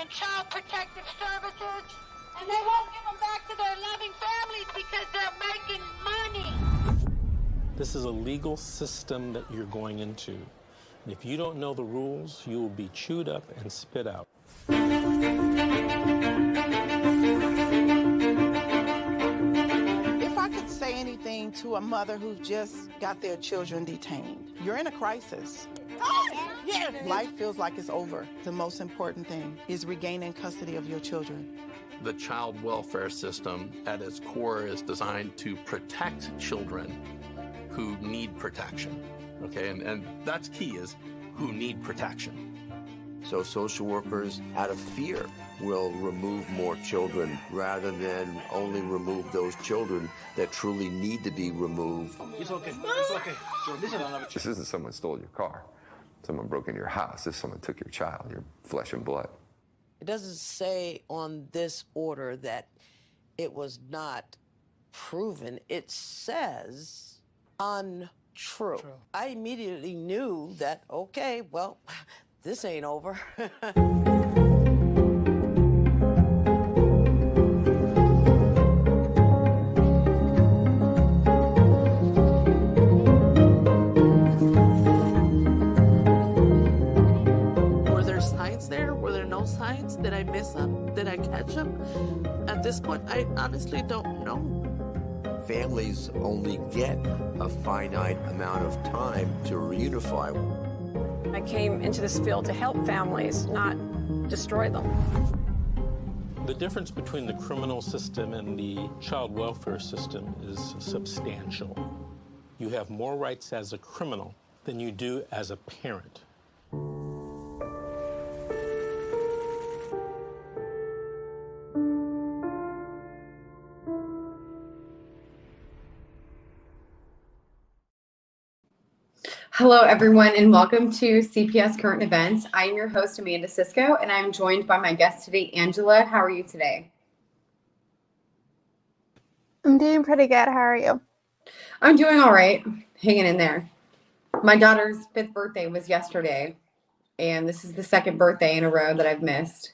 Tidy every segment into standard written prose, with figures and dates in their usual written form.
in child protective services, and they won't give them back to their loving families because they're making money. This is a legal system that you're going into. And if you don't know the rules, you will be chewed up and spit out. If I could say anything to a mother who just got their children detained, you're in a crisis. Yeah. Life feels like it's over. The most important thing is regaining custody of your children. The child welfare system at its core is designed to protect children who need protection, okay? And that's key, is who need protection. So social workers, out of fear, will remove more children rather than only remove those children that truly need to be removed. It's okay. It's okay. This isn't someone stole your car. Someone broke into your house. This someone took your child, your flesh and blood. It doesn't say on this order that it was not proven. It says untrue. True. I immediately knew that, okay, well, this ain't over. Were there signs there? Were there no signs? Did I miss them? Did I catch them? At this point, I honestly don't know. Families only get a finite amount of time to reunify. I came into this field to help families, not destroy them. The difference between the criminal system and the child welfare system is substantial. You have more rights as a criminal than you do as a parent. Hello, everyone, and welcome to CPS Current Events. I'm your host, Amanda Cisco, and I'm joined by my guest today, Angela. How are you today? I'm doing pretty good. How are you? I'm doing all right, hanging in there. My daughter's 5th birthday was yesterday, and this is the 2nd birthday in a row that I've missed.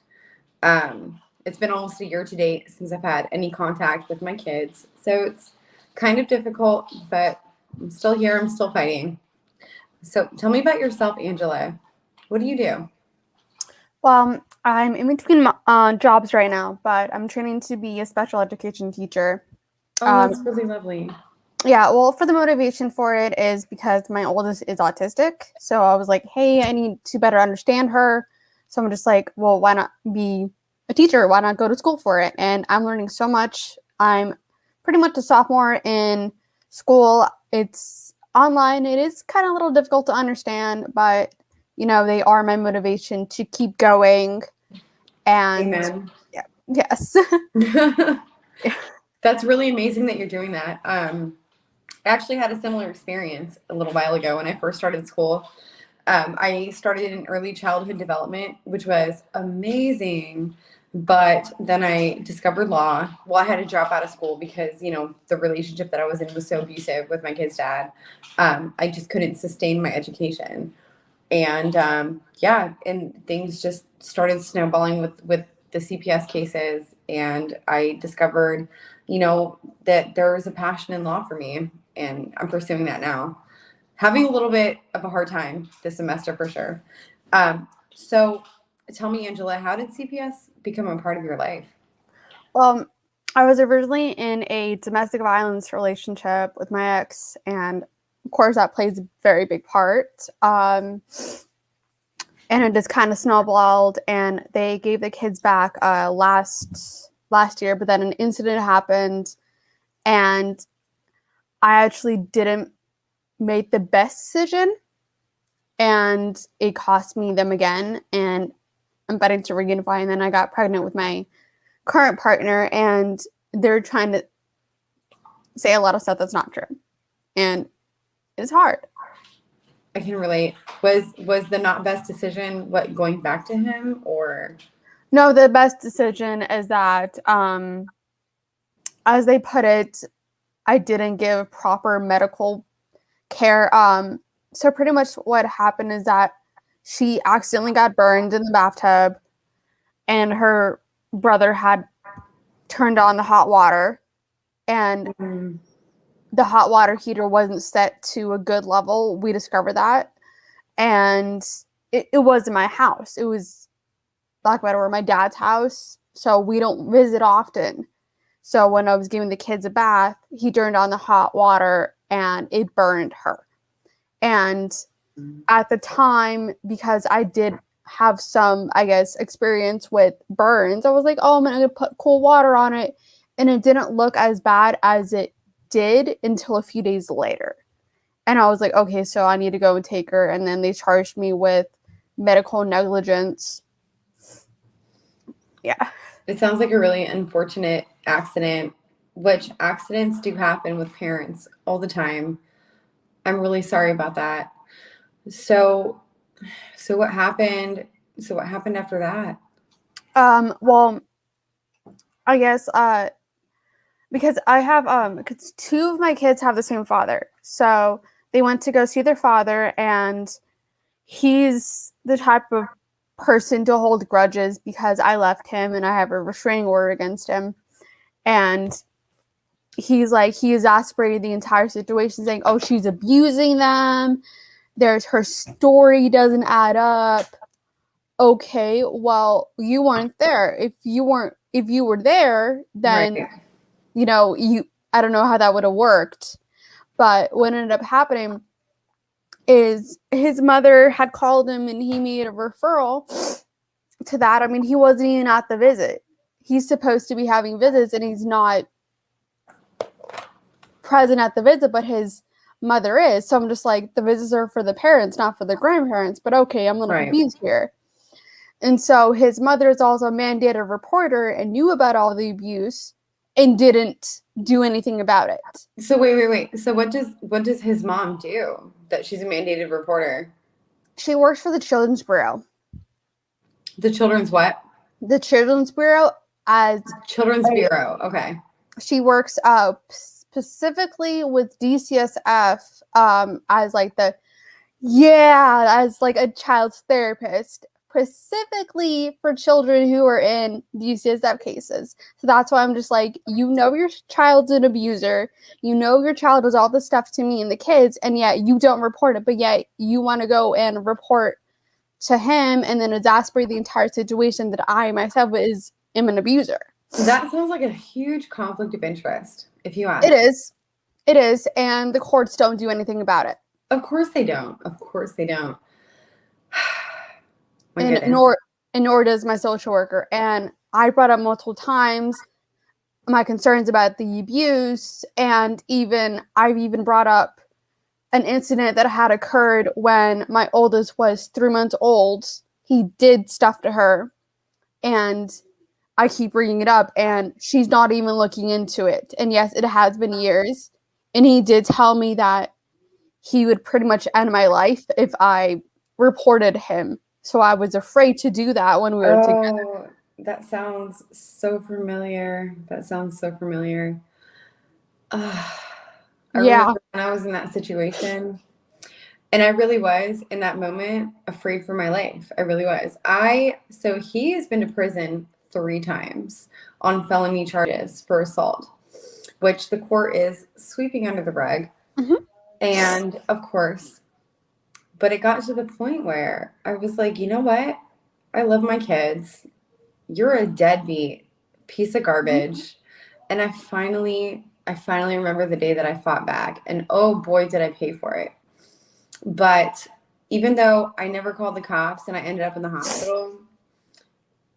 It's been almost a year to date since I've had any contact with my kids, so it's kind of difficult, but I'm still here. I'm still fighting. So tell me about yourself, Angela. What do you do? Well, I'm in between jobs right now, but I'm training to be a special education teacher. Oh, that's really lovely. Yeah, well, for the motivation for it is because my oldest is autistic. So I was like, hey, I need to better understand her. So I'm just like, well, why not be a teacher? Why not go to school for it? And I'm learning so much. I'm pretty much a sophomore in school. It's online. It is kind of a little difficult to understand, but you know, they are my motivation to keep going. And Amen. Yeah, yes. That's really amazing that you're doing that. I actually had a similar experience a little while ago when I first started school. I started in early childhood development, which was amazing. But then I discovered law. Well, I had to drop out of school because, you know, the relationship that I was in was so abusive with my kid's dad. I just couldn't sustain my education. And and things just started snowballing with the CPS cases. And I discovered, you know, that there was a passion in law for me. And I'm pursuing that now. Having a little bit of a hard time this semester for sure. So tell me, Angela, how did CPS become a part of your life? Well, I was originally in a domestic violence relationship with my ex, and of course that plays a very big part. And it just kind of snowballed, and they gave the kids back last year, but then an incident happened, and I actually didn't make the best decision, and it cost me them again, and I'm betting to reunify. And then I got pregnant with my current partner, and they're trying to say a lot of stuff that's not true, and it's hard. I can relate. Was the not best decision going back to him, or? No, the best decision is that, as they put it, I didn't give proper medical care. So pretty much what happened is that she accidentally got burned in the bathtub. and her brother had turned on the hot water, and the hot water heater wasn't set to a good level. We discovered that, and it was in my house. It was Black Meadow, my dad's house, so we don't visit often. So when I was giving the kids a bath, he turned on the hot water and it burned her. And at the time, because I did have some, I guess, experience with burns, I was like, oh, I'm going to put cool water on it. And it didn't look as bad as it did until a few days later. And I was like, okay, so I need to go and take her. And then they charged me with medical negligence. Yeah. It sounds like a really unfortunate accident, which accidents do happen with parents all the time. I'm really sorry about that. So what happened? So what happened after that? Well, I guess because I have because two of my kids have the same father. So they went to go see their father, and he's the type of person to hold grudges because I left him and I have a restraining order against him. And he exasperated the entire situation, saying, oh, she's abusing them. Her story doesn't add up. Okay, well, you weren't there. If you were there, then, Right. I don't know how that would have worked. But what ended up happening is his mother had called him and he made a referral to that. I mean, he wasn't even at the visit. He's supposed to be having visits and he's not present at the visit, but his mother is. So I'm just like, the visits are for the parents, not for the grandparents. But okay, I'm a little confused here. And so his mother is also a mandated reporter and knew about all the abuse and didn't do anything about it. So wait. So what does his mom do that she's a mandated reporter? She works for the Children's Bureau. The Children's what? The Children's Bureau as Children's Bureau. Okay. She works specifically with DCSF as a child's therapist, specifically for children who are in DCSF cases. So that's why I'm just like, your child's an abuser. Your child does all this stuff to me and the kids, and yet you don't report it, but yet you want to go and report to him and then exasperate the entire situation that I myself am an abuser. That sounds like a huge conflict of interest, if you ask. It is, and the courts don't do anything about it. Of course they don't. And nor does my social worker. And I brought up multiple times my concerns about the abuse, and I've even brought up an incident that had occurred when my oldest was 3 months old. He did stuff to her, and I keep bringing it up, and she's not even looking into it. And yes, it has been years. And he did tell me that he would pretty much end my life if I reported him. So I was afraid to do that when we were together. That sounds so familiar. I remember when I was in that situation, and I really was in that moment afraid for my life. I really was. So he has been to prison 3 times on felony charges for assault, which the court is sweeping under the rug. Mm-hmm. And of course, but it got to the point where I was like, you know what? I love my kids. You're a deadbeat piece of garbage. Mm-hmm. And I finally remember the day that I fought back, and oh boy, did I pay for it. But even though I never called the cops and I ended up in the hospital,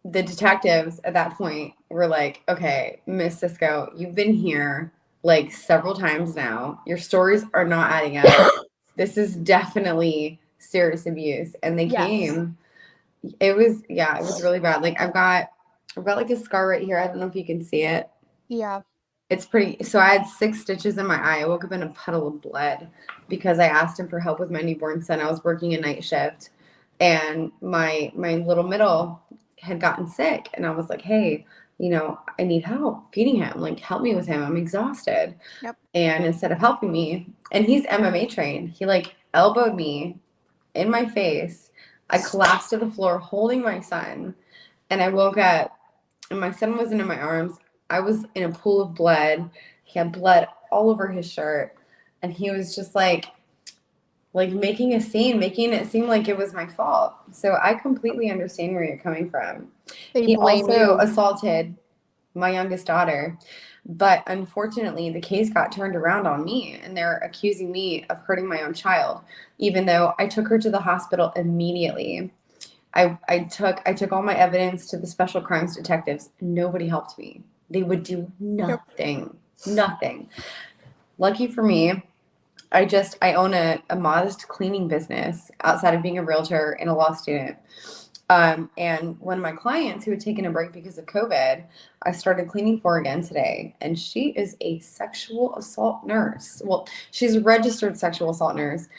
the detectives at that point were like, okay, Miss Cisco, you've been here like several times now. Your stories are not adding up. This is definitely serious abuse. And they came. It was really bad. Like I've got like a scar right here. I don't know if you can see it. Yeah. It's pretty. So I had 6 stitches in my eye. I woke up in a puddle of blood because I asked him for help with my newborn son. I was working a night shift, and my little middle had gotten sick, and I was like, hey, I need help feeding him. Like, help me with him. I'm exhausted. Yep. And instead of helping me, and he's MMA trained, he like elbowed me in my face. I collapsed to the floor holding my son. and I woke up and my son wasn't in my arms. I was in a pool of blood. He had blood all over his shirt, and he was just like making a scene, making it seem like it was my fault. So I completely understand where you're coming from. They He blame also you. assaulted my youngest daughter, but unfortunately the case got turned around on me, and they're accusing me of hurting my own child, even though I took her to the hospital immediately. I took all my evidence to the special crimes detectives. Nobody helped me. They would do nothing. Nothing. Lucky for me, I own a modest cleaning business outside of being a realtor and a law student. And one of my clients who had taken a break because of COVID, I started cleaning for again today. And she is a sexual assault nurse. Well, she's a registered sexual assault nurse,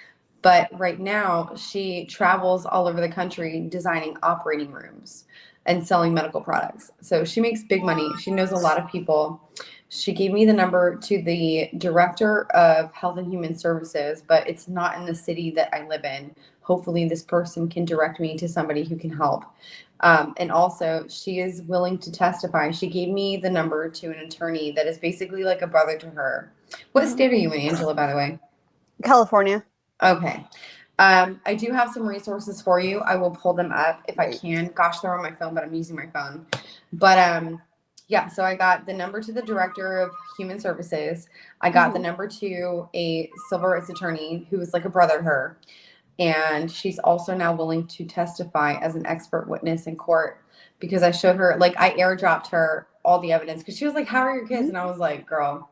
but right now she travels all over the country designing operating rooms and selling medical products. So she makes big money. She knows a lot of people. She gave me the number to the director of Health and Human Services, but it's not in the city that I live in. Hopefully this person can direct me to somebody who can help. And also, she is willing to testify. She gave me the number to an attorney that is basically like a brother to her. What state are you in, Angela, by the way? California. Okay. I do have some resources for you. I will pull them up if I can. Gosh, they're on my phone, but I'm using my phone. But yeah, so I got the number to the director of human services. I got the number to a civil rights attorney who is like a brother to her. And she's also now willing to testify as an expert witness in court, because I showed her, like, I airdropped her all the evidence, because she was like, how are your kids? And I was like, girl,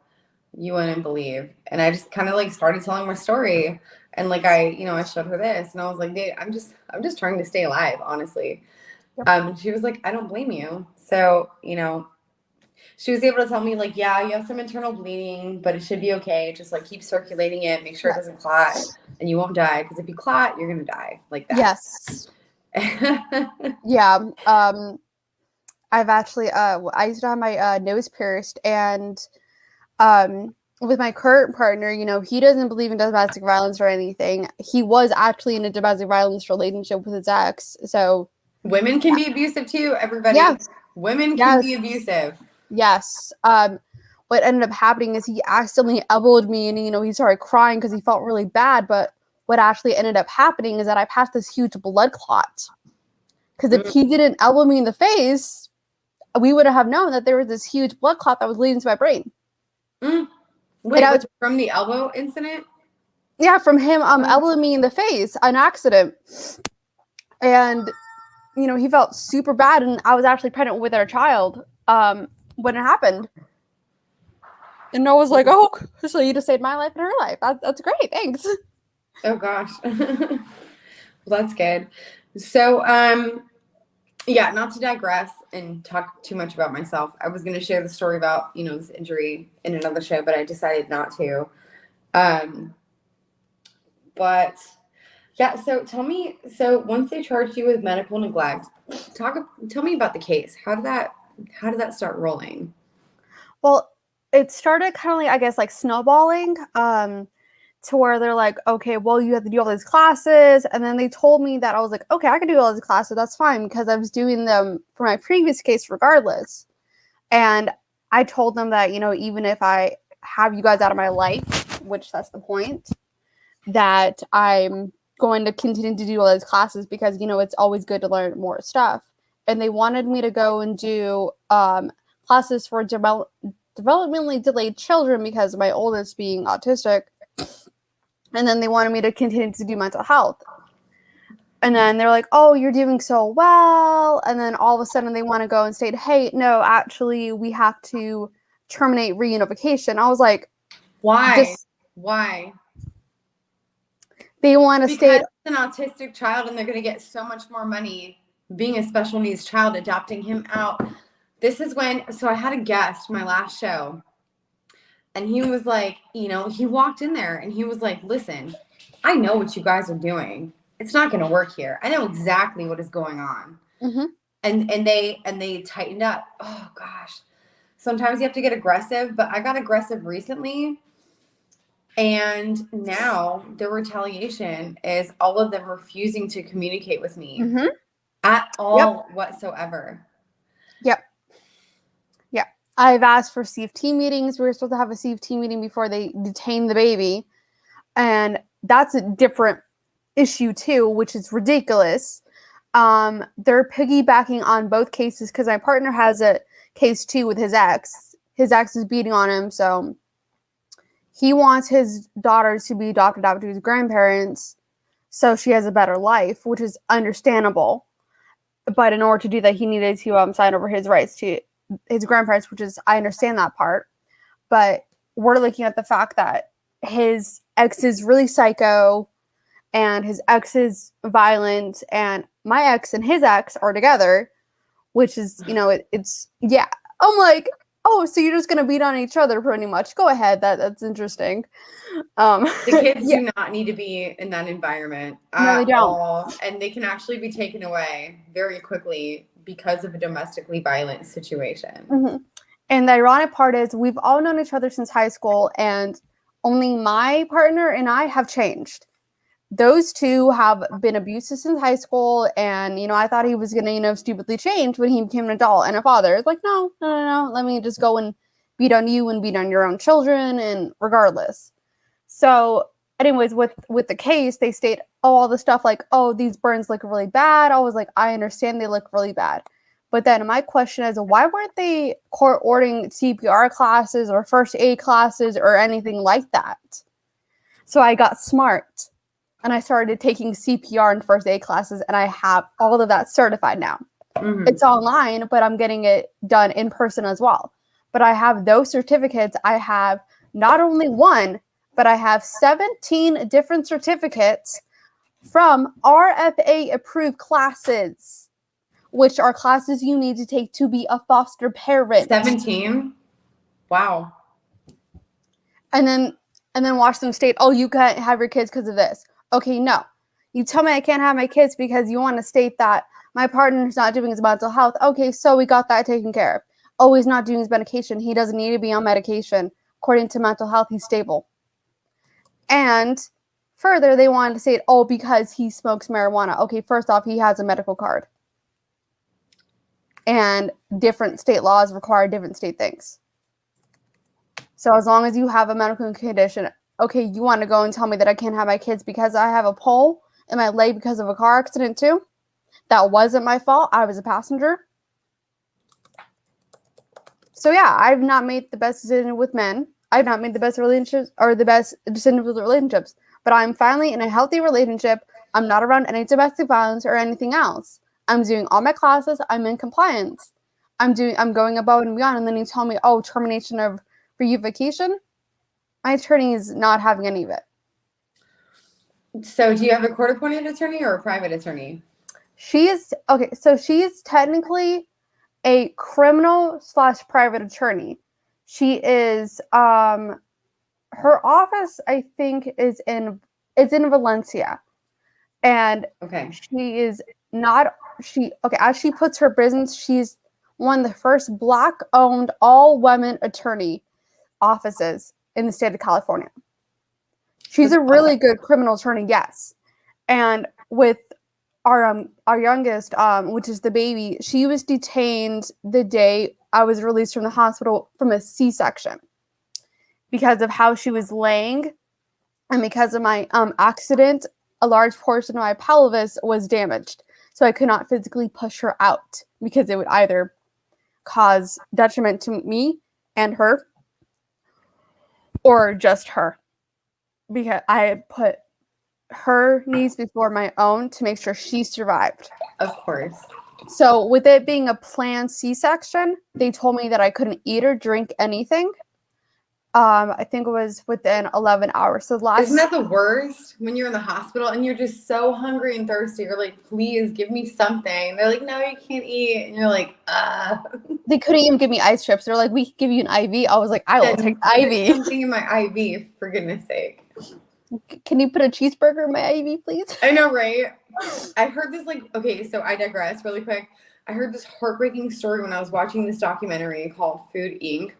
you wouldn't believe. And I just kind of like started telling my story. And like I showed her this, and I was like, dude, I'm just trying to stay alive, honestly. And she was like, I don't blame you. So, she was able to tell me, like, yeah, you have some internal bleeding, but it should be okay. Just like keep circulating it, make sure it doesn't clot, and you won't die. Because if you clot, you're gonna die like that. Yes. Yeah. I've actually I used to have my nose pierced, and with my current partner, he doesn't believe in domestic violence or anything. He was actually in a domestic violence relationship with his ex. So women can be abusive too, everybody. Yes. Women can be abusive. Yes. What ended up happening is he accidentally elbowed me, and he started crying because he felt really bad. But what actually ended up happening is that I passed this huge blood clot. Because if he didn't elbow me in the face, we would have known that there was this huge blood clot that was leading to my brain. Wait, was it from the elbow incident? Yeah, from him elbowing me in the face, an accident. And, he felt super bad, and I was actually pregnant with our child when it happened. And I was like, oh, so you just saved my life and her life. That's great, thanks. Oh, gosh. Well, that's good. So, yeah, not to digress and talk too much about myself. I was going to share the story about, this injury in another show, but I decided not to. But yeah, so tell me, once they charged you with medical neglect, tell me about the case. How did that start rolling? Well, it started kind of like, I guess, like snowballing, to where they're like, okay, well, you have to do all these classes. And then they told me that I was like, okay, I can do all these classes. That's fine, because I was doing them for my previous case regardless. And I told them that, even if I have you guys out of my life, which that's the point, that I'm going to continue to do all those classes because, it's always good to learn more stuff. And they wanted me to go and do classes for developmentally delayed children because of my oldest being autistic. And then they wanted me to continue to do mental health. And then they're like, oh, you're doing so well. And then all of a sudden they want to go and state, hey, no, actually, we have to terminate reunification. I was like, why? Why? They want to state it's an autistic child, and they're going to get so much more money being a special needs child, adopting him out. This is so I had a guest my last show. And he was like, he walked in there and he was like, listen, I know what you guys are doing. It's not going to work here. I know exactly what is going on. Mm-hmm. And they tightened up. Oh, gosh. Sometimes you have to get aggressive, but I got aggressive recently. And now the retaliation is all of them refusing to communicate with me at all whatsoever. I've asked for CFT meetings. We were supposed to have a CFT meeting before they detain the baby. And that's a different issue too, which is ridiculous. They're piggybacking on both cases because my partner has a case too with his ex. His ex is beating on him, so he wants his daughters to be adopted out to his grandparents so she has a better life, which is understandable. But in order to do that, he needed to sign over his rights to his grandparents, which is, I understand that part. But we're looking at the fact that his ex is really psycho and his ex is violent and my ex and his ex are together, which is, it's, yeah. I'm like, oh, so you're just going to beat on each other pretty much. Go ahead. That's interesting. The kids yeah. do not need to be in that environment No, they at don't. all. And they can actually be taken away very quickly because of a domestically violent situation. Mm-hmm. And the ironic part is we've all known each other since high school, and only my partner and I have changed. Those two have been abusive since high school, and I thought he was gonna stupidly change when he became an adult and a father. It's like, no, let me just go and beat on you and beat on your own children, and regardless. So anyways, with the case, they state all the stuff like, oh, these burns look really bad. I was like, I understand they look really bad, but then my question is, why weren't they court ordering CPR classes or first aid classes or anything like that? So I got smart and I started taking CPR and first aid classes, and I have all of that certified now. Mm-hmm. It's online, but I'm getting it done in person as well. But I have those certificates. I have not only one, but I have 17 different certificates from RFA approved classes, which are classes you need to take to be a foster parent. 17? Wow. And then watch them state, oh, you can't have your kids because of this. Okay, no. You tell me I can't have my kids because you want to state that my partner's not doing his mental health. Okay, so we got that taken care of. Oh, he's not doing his medication. He doesn't need to be on medication. According to mental health, he's stable. And further, they wanted to say, oh, because he smokes marijuana. Okay, first off, he has a medical card. And different state laws require different state things. So as long as you have a medical condition, okay, you want to go and tell me that I can't have my kids because I have a pole in my leg because of a car accident too? That wasn't my fault. I was a passenger. So yeah, I've not made the best decision with men. I've not made the best relationships or the best decision with relationships. But I'm finally in a healthy relationship. I'm not around any domestic violence or anything else. I'm doing all my classes. I'm in compliance. I'm going above and beyond. And then you tell me, oh, termination of reunification. My attorney is not having any of it. So do you have a court-appointed attorney or a private attorney? She is technically a criminal/private attorney. She is her office, I think, is in Valencia. And she is not as she puts her business, she's one of the first Black-owned all-women attorney offices in the state of California. She's a really good criminal attorney, yes. And with our youngest, which is the baby, she was detained the day I was released from the hospital from a C-section because of how she was laying, and because of my accident, a large portion of my pelvis was damaged. So I could not physically push her out because it would either cause detriment to me and her, or just her, because I had put her needs before my own to make sure she survived. Of course. So with it being a planned C-section, they told me that I couldn't eat or drink anything. I think it was within 11 hours. So Isn't that the worst when you're in the hospital and you're just so hungry and thirsty? You're like, please give me something. They're like, no, you can't eat. And you're like, They couldn't even give me ice strips. They're like, we can give you an IV. I was like, I will take the IV. Something in my IV, for goodness sake. Can you put a cheeseburger in my IV, please? I know, right? I heard this, so I digress really quick. I heard this heartbreaking story when I was watching this documentary called Food Inc.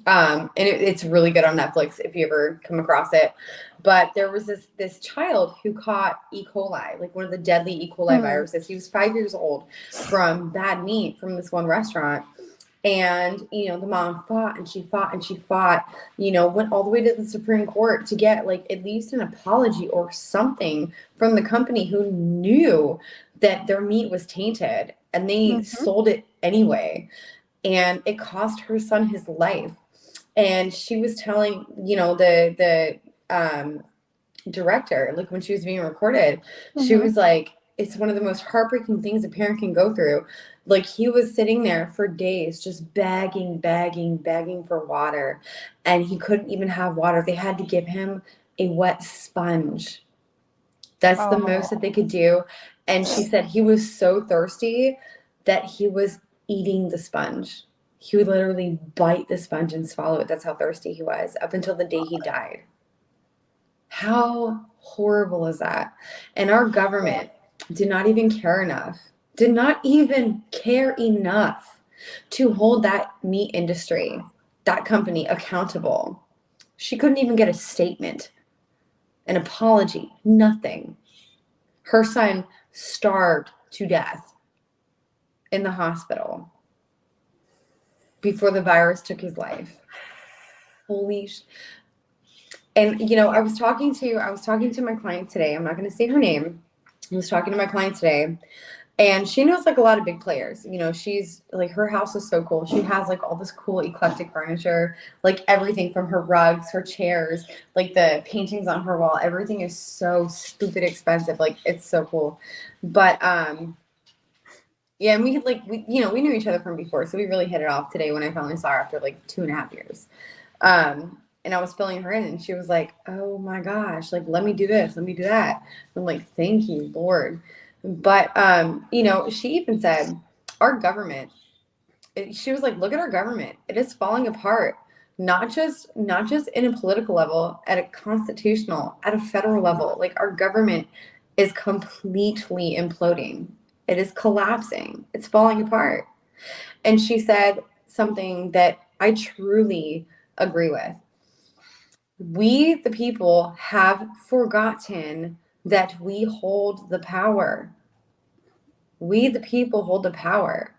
And it's really good on Netflix if you ever come across it. But there was this child who caught E. coli, like one of the deadly E. coli viruses. He was 5 years old from bad meat from this one restaurant. And, you know, the mom fought and she fought and she fought, you know, went all the way to the Supreme Court to get like at least an apology or something from the company who knew that their meat was tainted, and they sold it anyway. And it cost her son his life. And she was telling, you know, the director, like when she was being recorded, she was like, it's one of the most heartbreaking things a parent can go through. Like, he was sitting there for days just begging for water, and he couldn't even have water. They had to give him a wet sponge. That's the most that they could do. And she said he was so thirsty that he was eating the sponge. He would literally bite the sponge and swallow it. That's how thirsty he was, up until the day he died. How horrible is that? And our government did not even care enough to hold that meat industry, that company, accountable. She couldn't even get a statement, an apology, nothing. Her son starved to death in the hospital before the virus took his life. And, you know, I was talking to my client today. I'm not going to say her name. I was talking to my client today, and she knows like a lot of big players. You know, she's like, her house is so cool. She has like all this cool eclectic furniture, like everything from her rugs, her chairs, like the paintings on her wall. Everything is so stupid expensive. Like, it's so cool. But, yeah, and we knew each other from before. So we really hit it off today when I finally saw her after like 2.5 years. And I was filling her in, and she was like, oh my gosh, like, let me do this, let me do that. I'm like, thank you, Lord. But, you know, she even said, our government, she was like, look at our government. It is falling apart, not just in a political level, at a constitutional, at a federal level. Like, our government is completely imploding. It is collapsing. It's falling apart. And she said something that I truly agree with. We, the people, have forgotten that we hold the power. We, the people, hold the power.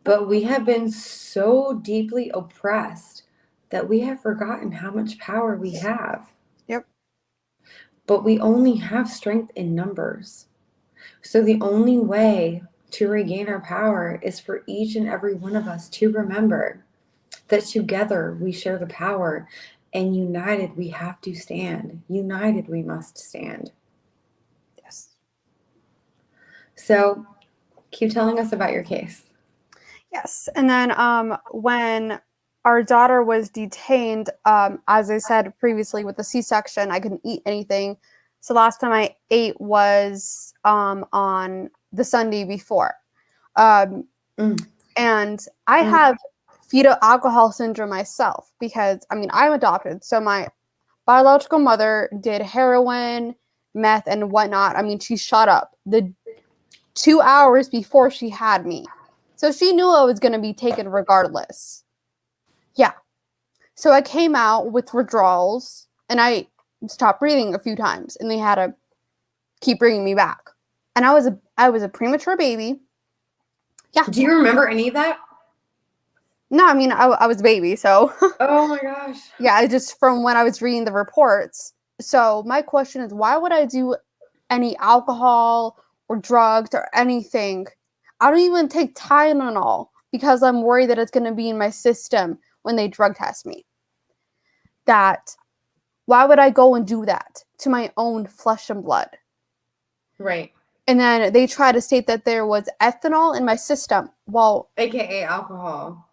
But we have been so deeply oppressed that we have forgotten how much power we have. Yep. But we only have strength in numbers. So the only way to regain our power is for each and every one of us to remember that together we share the power. And united, we have to stand. United, we must stand. Yes. So keep telling us about your case. Yes. And then when our daughter was detained, as I said previously, with the C-section, I couldn't eat anything. So last time I ate was on the Sunday before. And I have fetal alcohol syndrome myself because, I mean, I'm adopted. So my biological mother did heroin, meth, and whatnot. I mean, she shot up the 2 hours before she had me. So she knew I was going to be taken regardless. Yeah. So I came out with withdrawals, and I stopped breathing a few times, and they had to keep bringing me back. And I was a premature baby. Yeah. Do you remember any of that? No, I mean, I was a baby, so. Oh my gosh. Yeah, just from when I was reading the reports. So my question is, why would I do any alcohol or drugs or anything? I don't even take Tylenol because I'm worried that it's going to be in my system when they drug test me. Why would I go and do that to my own flesh and blood? Right. And then they try to state that there was ethanol in my system. Well, AKA alcohol.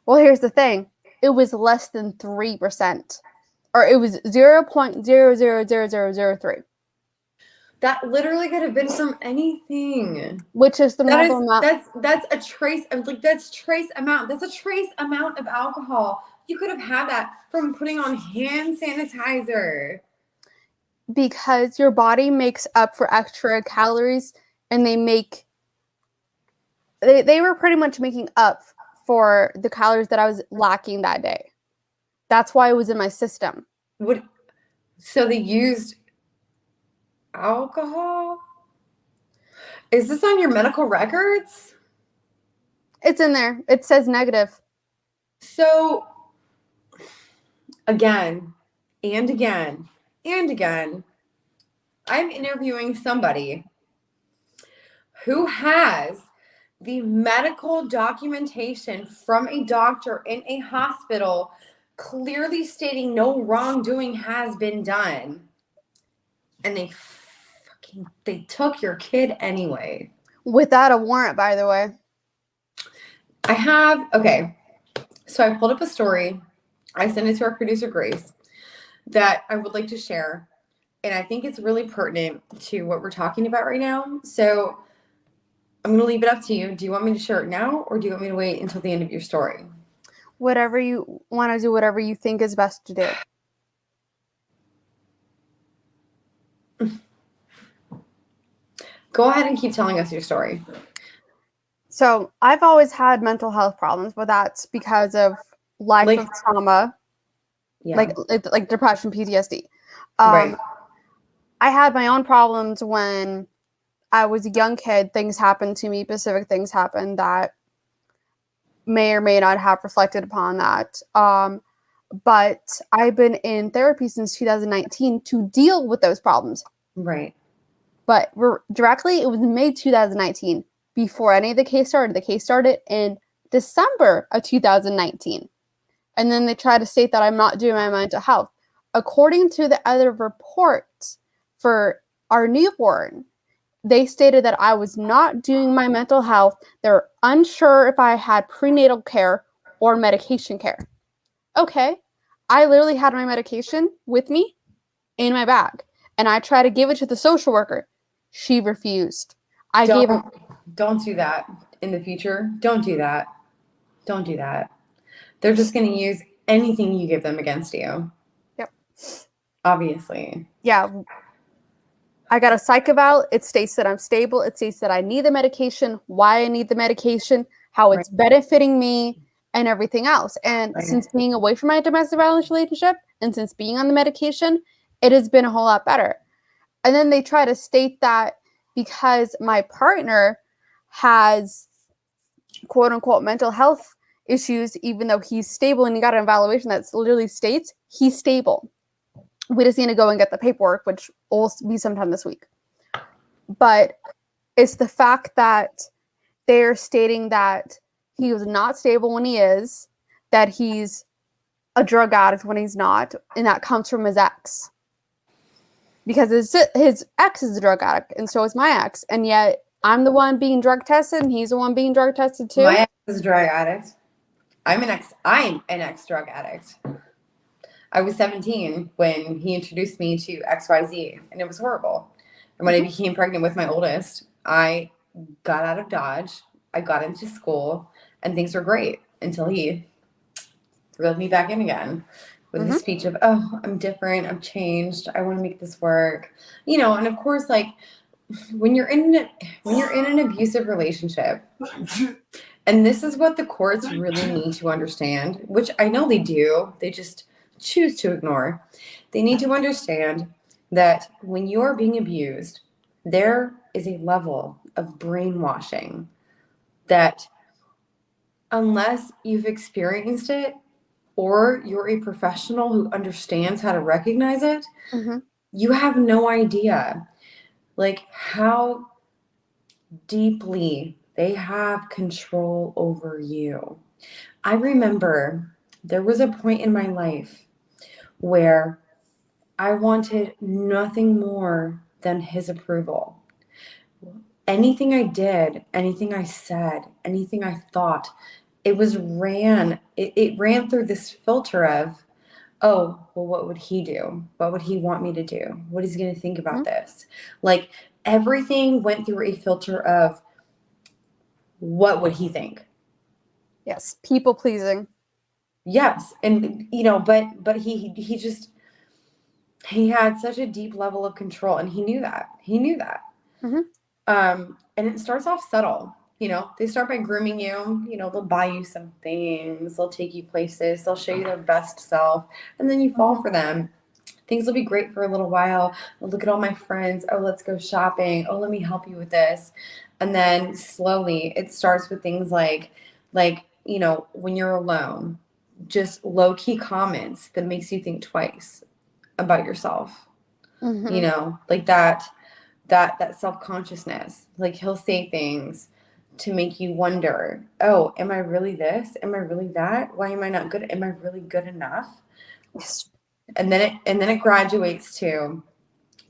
Well, here's the thing. It was less than 3%. Or it was 0.000003. That literally could have been from anything. Which is the normal amount. That's a trace amount. That's a trace amount of alcohol. You could have had that from putting on hand sanitizer. Because your body makes up for extra calories, and they were pretty much making up for the calories that I was lacking that day. That's why it was in my system. So they used alcohol? Is this on your medical records? It's in there. It says negative. So again and again and again, I'm interviewing somebody who has the medical documentation from a doctor in a hospital clearly stating no wrongdoing has been done. And they took your kid anyway. Without a warrant, by the way. Okay. So I pulled up a story. I sent it to our producer, Grace, that I would like to share. And I think it's really pertinent to what we're talking about right now. So I'm going to leave it up to you. Do you want me to share it now, or do you want me to wait until the end of your story? Whatever you want to do, whatever you think is best to do. Go ahead and keep telling us your story. So I've always had mental health problems, but that's because of life of trauma, like depression, PTSD. Right. I had my own problems when I was a young kid. Things happened to me, specific things happened that may or may not have reflected upon that. But I've been in therapy since 2019 to deal with those problems. Right. But directly, it was May 2019 before any of the case started. The case started in December of 2019. And then they try to state that I'm not doing my mental health. According to the other reports for our newborn, they stated that I was not doing my mental health. They're unsure if I had prenatal care or medication care. Okay. I literally had my medication with me in my bag. And I tried to give it to the social worker. She refused. Don't do that in the future. Don't do that. Don't do that. They're just going to use anything you give them against you. Yep. Obviously. Yeah. I got a psych eval. It states that I'm stable. It states that I need the medication, why I need the medication, how it's benefiting me, and everything else. And since being away from my domestic violence relationship and since being on the medication, it has been a whole lot better. And then they try to state that because my partner has quote unquote mental health issues, even though he's stable and he got an evaluation that literally states he's stable. We just need to go and get the paperwork, which will be sometime this week. But it's the fact that they're stating that he was not stable when he is, that he's a drug addict when he's not, and that comes from his ex. Because his ex is a drug addict, and so is my ex, and yet I'm the one being drug tested, and he's the one being drug tested too. My ex is a drug addict. I'm an ex drug addict. I was 17 when he introduced me to XYZ, and it was horrible. And when I became pregnant with my oldest, I got out of Dodge. I got into school, and things were great until he reeled me back in again with his speech of, oh, I'm different. I'm changed. I want to make this work. You know, and of course, like when you're in an abusive relationship, and this is what the courts really need to understand, which I know they do. They just choose to ignore. They need to understand that when you're being abused, there is a level of brainwashing that unless you've experienced it or you're a professional who understands how to recognize it, you have no idea like how deeply they have control over you. I remember there was a point in my life where I wanted nothing more than his approval. Anything I did, anything I said, anything I thought, it ran through this filter of, oh, well, what would he do? What would he want me to do? What is he going to think about this? Like everything went through a filter of, what would he think? Yes, people pleasing. Yes, and you know, but he had such a deep level of control, and he knew that. And it starts off subtle. You know, they start by grooming you. You know, they'll buy you some things, they'll take you places, they'll show you their best self, and then you fall for them. Things will be great for a little while. Oh, look at all my friends. Oh, let's go shopping. Oh, let me help you with this. And then slowly it starts with things like, you know, when you're alone, just low key comments that makes you think twice about yourself. You know, like that self-consciousness. Like he'll say things to make you wonder, oh, am I really this? Am I really that? Why am I not good? Am I really good enough? Yes. And then it graduates to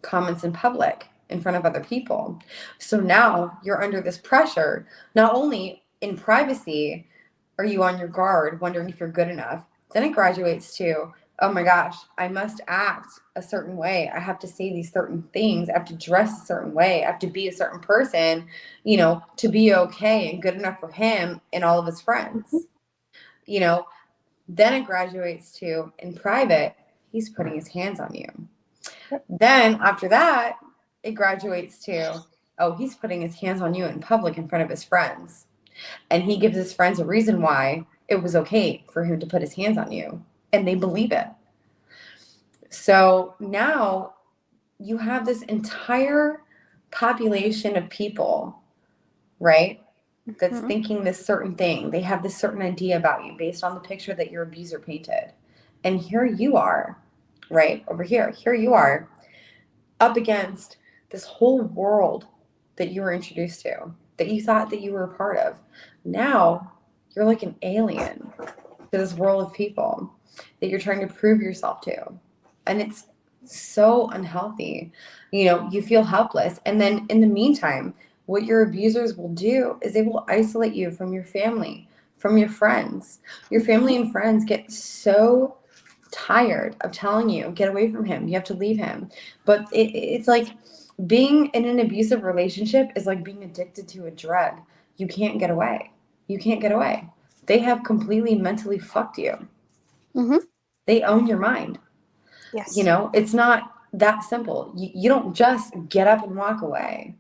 comments in public in front of other people. So now you're under this pressure. Not only in privacy are you on your guard, wondering if you're good enough, then it graduates to, oh my gosh, I must act a certain way. I have to say these certain things. I have to dress a certain way. I have to be a certain person, you know, to be okay and good enough for him and all of his friends. You know, then it graduates to, in private, he's putting his hands on you. Then after that, it graduates to, oh, he's putting his hands on you in public in front of his friends. And he gives his friends a reason why it was okay for him to put his hands on you. And they believe it. So now you have this entire population of people, right? That's thinking this certain thing. They have this certain idea about you based on the picture that your abuser painted. And here you are, right? Over here. Here you are up against this whole world that you were introduced to, that you thought that you were a part of. Now you're like an alien to this world of people that you're trying to prove yourself to. And it's so unhealthy. You know, you feel helpless. And then in the meantime, what your abusers will do is they will isolate you from your family, from your friends. Your family and friends get so tired of telling you, get away from him. You have to leave him. But it's like being in an abusive relationship is like being addicted to a drug. You can't get away. You can't get away. They have completely mentally fucked you. They own your mind. Yes. You know, it's not that simple. You don't just get up and walk away.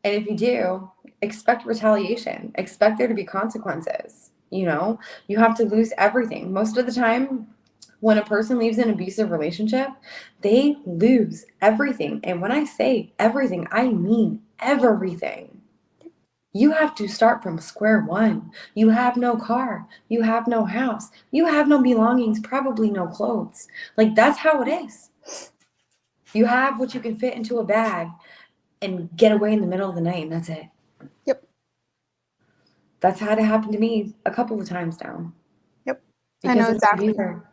And if you do, expect retaliation. Expect there to be consequences. You know, you have to lose everything. Most of the time, when a person leaves an abusive relationship, they lose everything. And when I say everything, I mean everything. You have to start from square one. You have no car. You have no house. You have no belongings, probably no clothes. Like, that's how it is. You have what you can fit into a bag and get away in the middle of the night, and that's it. Yep. That's had it happen to me a couple of times now. Yep. Because I know of the exactly. abuser.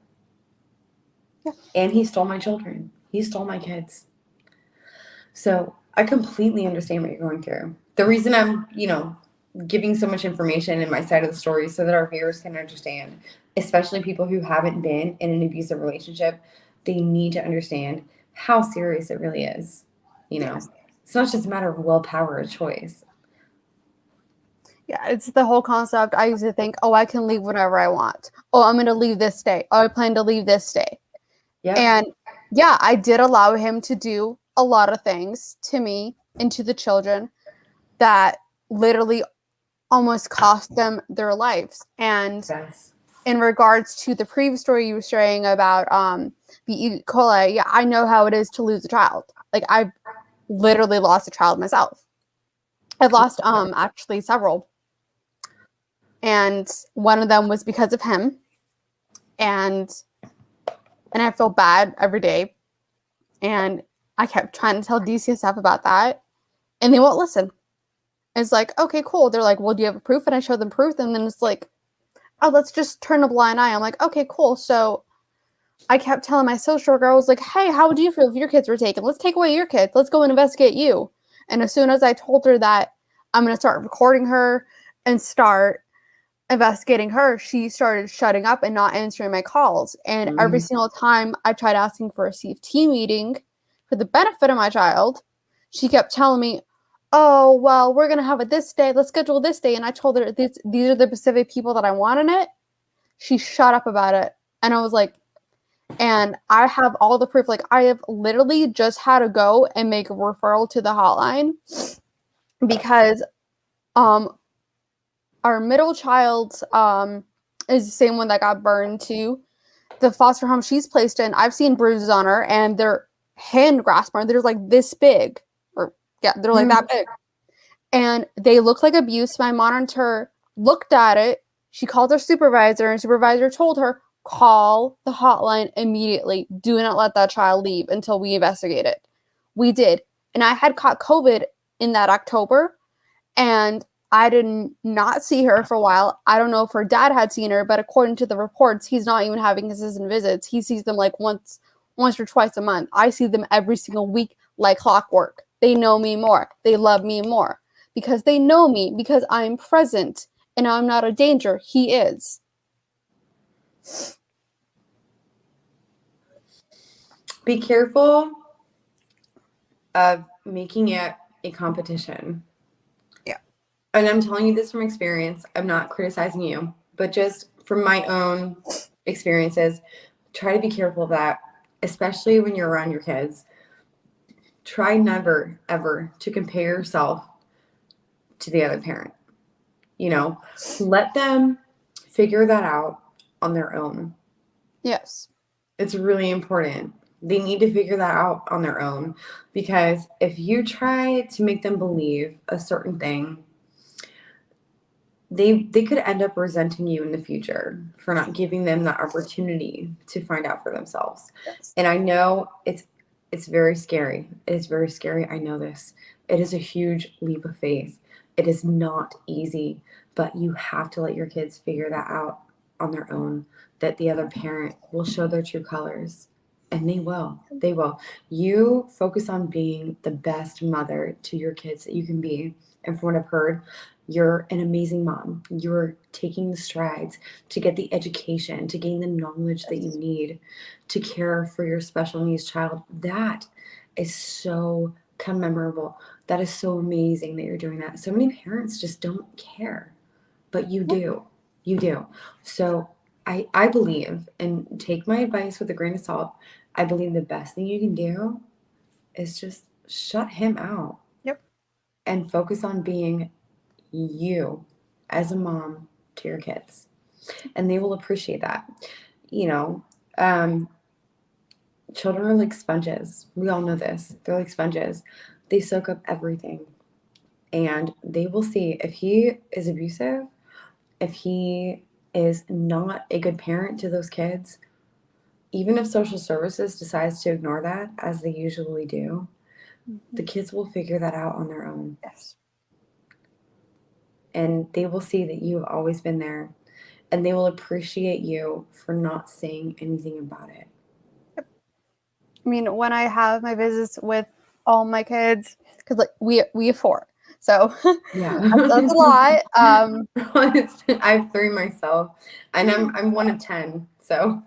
Yeah. And he stole my children. He stole my kids. So I completely understand what you're going through. The reason I'm, you know, giving so much information in my side of the story so that our viewers can understand, especially people who haven't been in an abusive relationship, they need to understand how serious it really is. You know, it's not just a matter of willpower or choice. Yeah, it's the whole concept. I used to think, oh, I can leave whenever I want. Oh, I'm going to leave this day. Oh, I plan to leave this day. Yep. And yeah, I did allow him to do a lot of things to me and to the children that literally almost cost them their lives. And in regards to the previous story you were sharing about the E. coli, yeah, I know how it is to lose a child. Like, I've literally lost a child myself. I've lost actually several. And one of them was because of him. And I feel bad every day. And I kept trying to tell DCSF about that. And they won't listen. It's like, okay, cool. They're like, well, do you have proof? And I show them proof. And then it's like, oh, let's just turn a blind eye. I'm like, okay, cool. So I kept telling my social worker, I was like, hey, how would you feel if your kids were taken? Let's take away your kids. Let's go and investigate you. And as soon as I told her that I'm going to start recording her and start investigating her, she started shutting up and not answering my calls. And every single time I tried asking for a CFT meeting for the benefit of my child, she kept telling me, oh, well, we're going to have it this day. Let's schedule this day. And I told her these are the specific people that I want in it. She shut up about it. And I was like, and I have all the proof. Like, I have literally just had to go and make a referral to the hotline because our middle child is the same one that got burned too. The foster home she's placed in, I've seen bruises on her, and they're hand grasp marks. They're like this big, or yeah, they're like that big. and they looked like abuse. My monitor looked at it. She called her supervisor, and supervisor told her, call the hotline immediately. Do not let that child leave until we investigate it. We did. And I had caught COVID in that October, and I did not see her for a while. I don't know if her dad had seen her, but according to the reports, he's not even having consistent visits. He sees them like once or twice a month. I see them every single week like clockwork. They know me more. They love me more because they know me, because I'm present and I'm not a danger. He is. Be careful of making it a competition. Yeah. And I'm telling you this from experience. I'm not criticizing you, but just from my own experiences, try to be careful of that, especially when you're around your kids. Try never, ever to compare yourself to the other parent. You know, let them figure that out on their own. Yes. It's really important. They need to figure that out on their own, because if you try to make them believe a certain thing, they could end up resenting you in the future for not giving them the opportunity to find out for themselves. Yes. And I know it's very scary. It is very scary. I know this. It is a huge leap of faith. It is not easy, but you have to let your kids figure that out on their own, that the other parent will show their true colors. And they will. They will. You focus on being the best mother to your kids that you can be. And from what I've heard, you're an amazing mom. You're taking the strides to get the education, to gain the knowledge that you need to care for your special needs child. That is so commemorable. That is so amazing that you're doing that. So many parents just don't care, but you do. You do. So I believe, and take my advice with a grain of salt, I believe the best thing you can do is just shut him out. Yep. And focus on being you as a mom to your kids. And they will appreciate that. You know, children are like sponges. We all know this. They're like sponges. They soak up everything. And they will see if he is abusive, if he is not a good parent to those kids, even if social services decides to ignore that, as they usually do, the kids will figure that out on their own. Yes. And they will see that you have always been there, and they will appreciate you for not saying anything about it. Yep. I mean, when I have my visits with all my kids, because like we have 4, so yeah, that's a lot. I have 3 myself, and I'm one of 10. So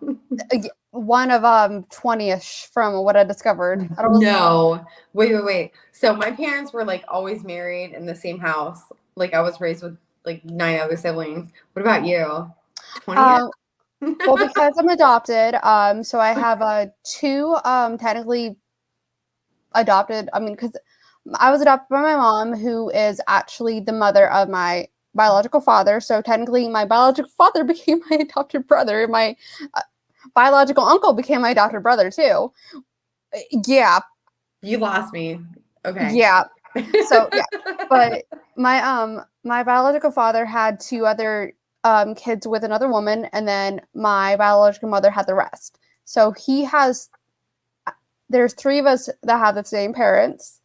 one of 20ish from what I discovered. I don't know. Wait. So my parents were like always married in the same house. Like I was raised with like 9 other siblings. What about you? 20? Well, because I'm adopted, so I have 2 technically adopted. I mean, because I was adopted by my mom, who is actually the mother of my biological father. So technically, my biological father became my adopted brother. My biological uncle became my adopted brother too. Yeah. You lost me. Okay. Yeah. So yeah, but my biological father had 2 other kids with another woman, and then my biological mother had the rest. So there's 3 of us that have the same parents,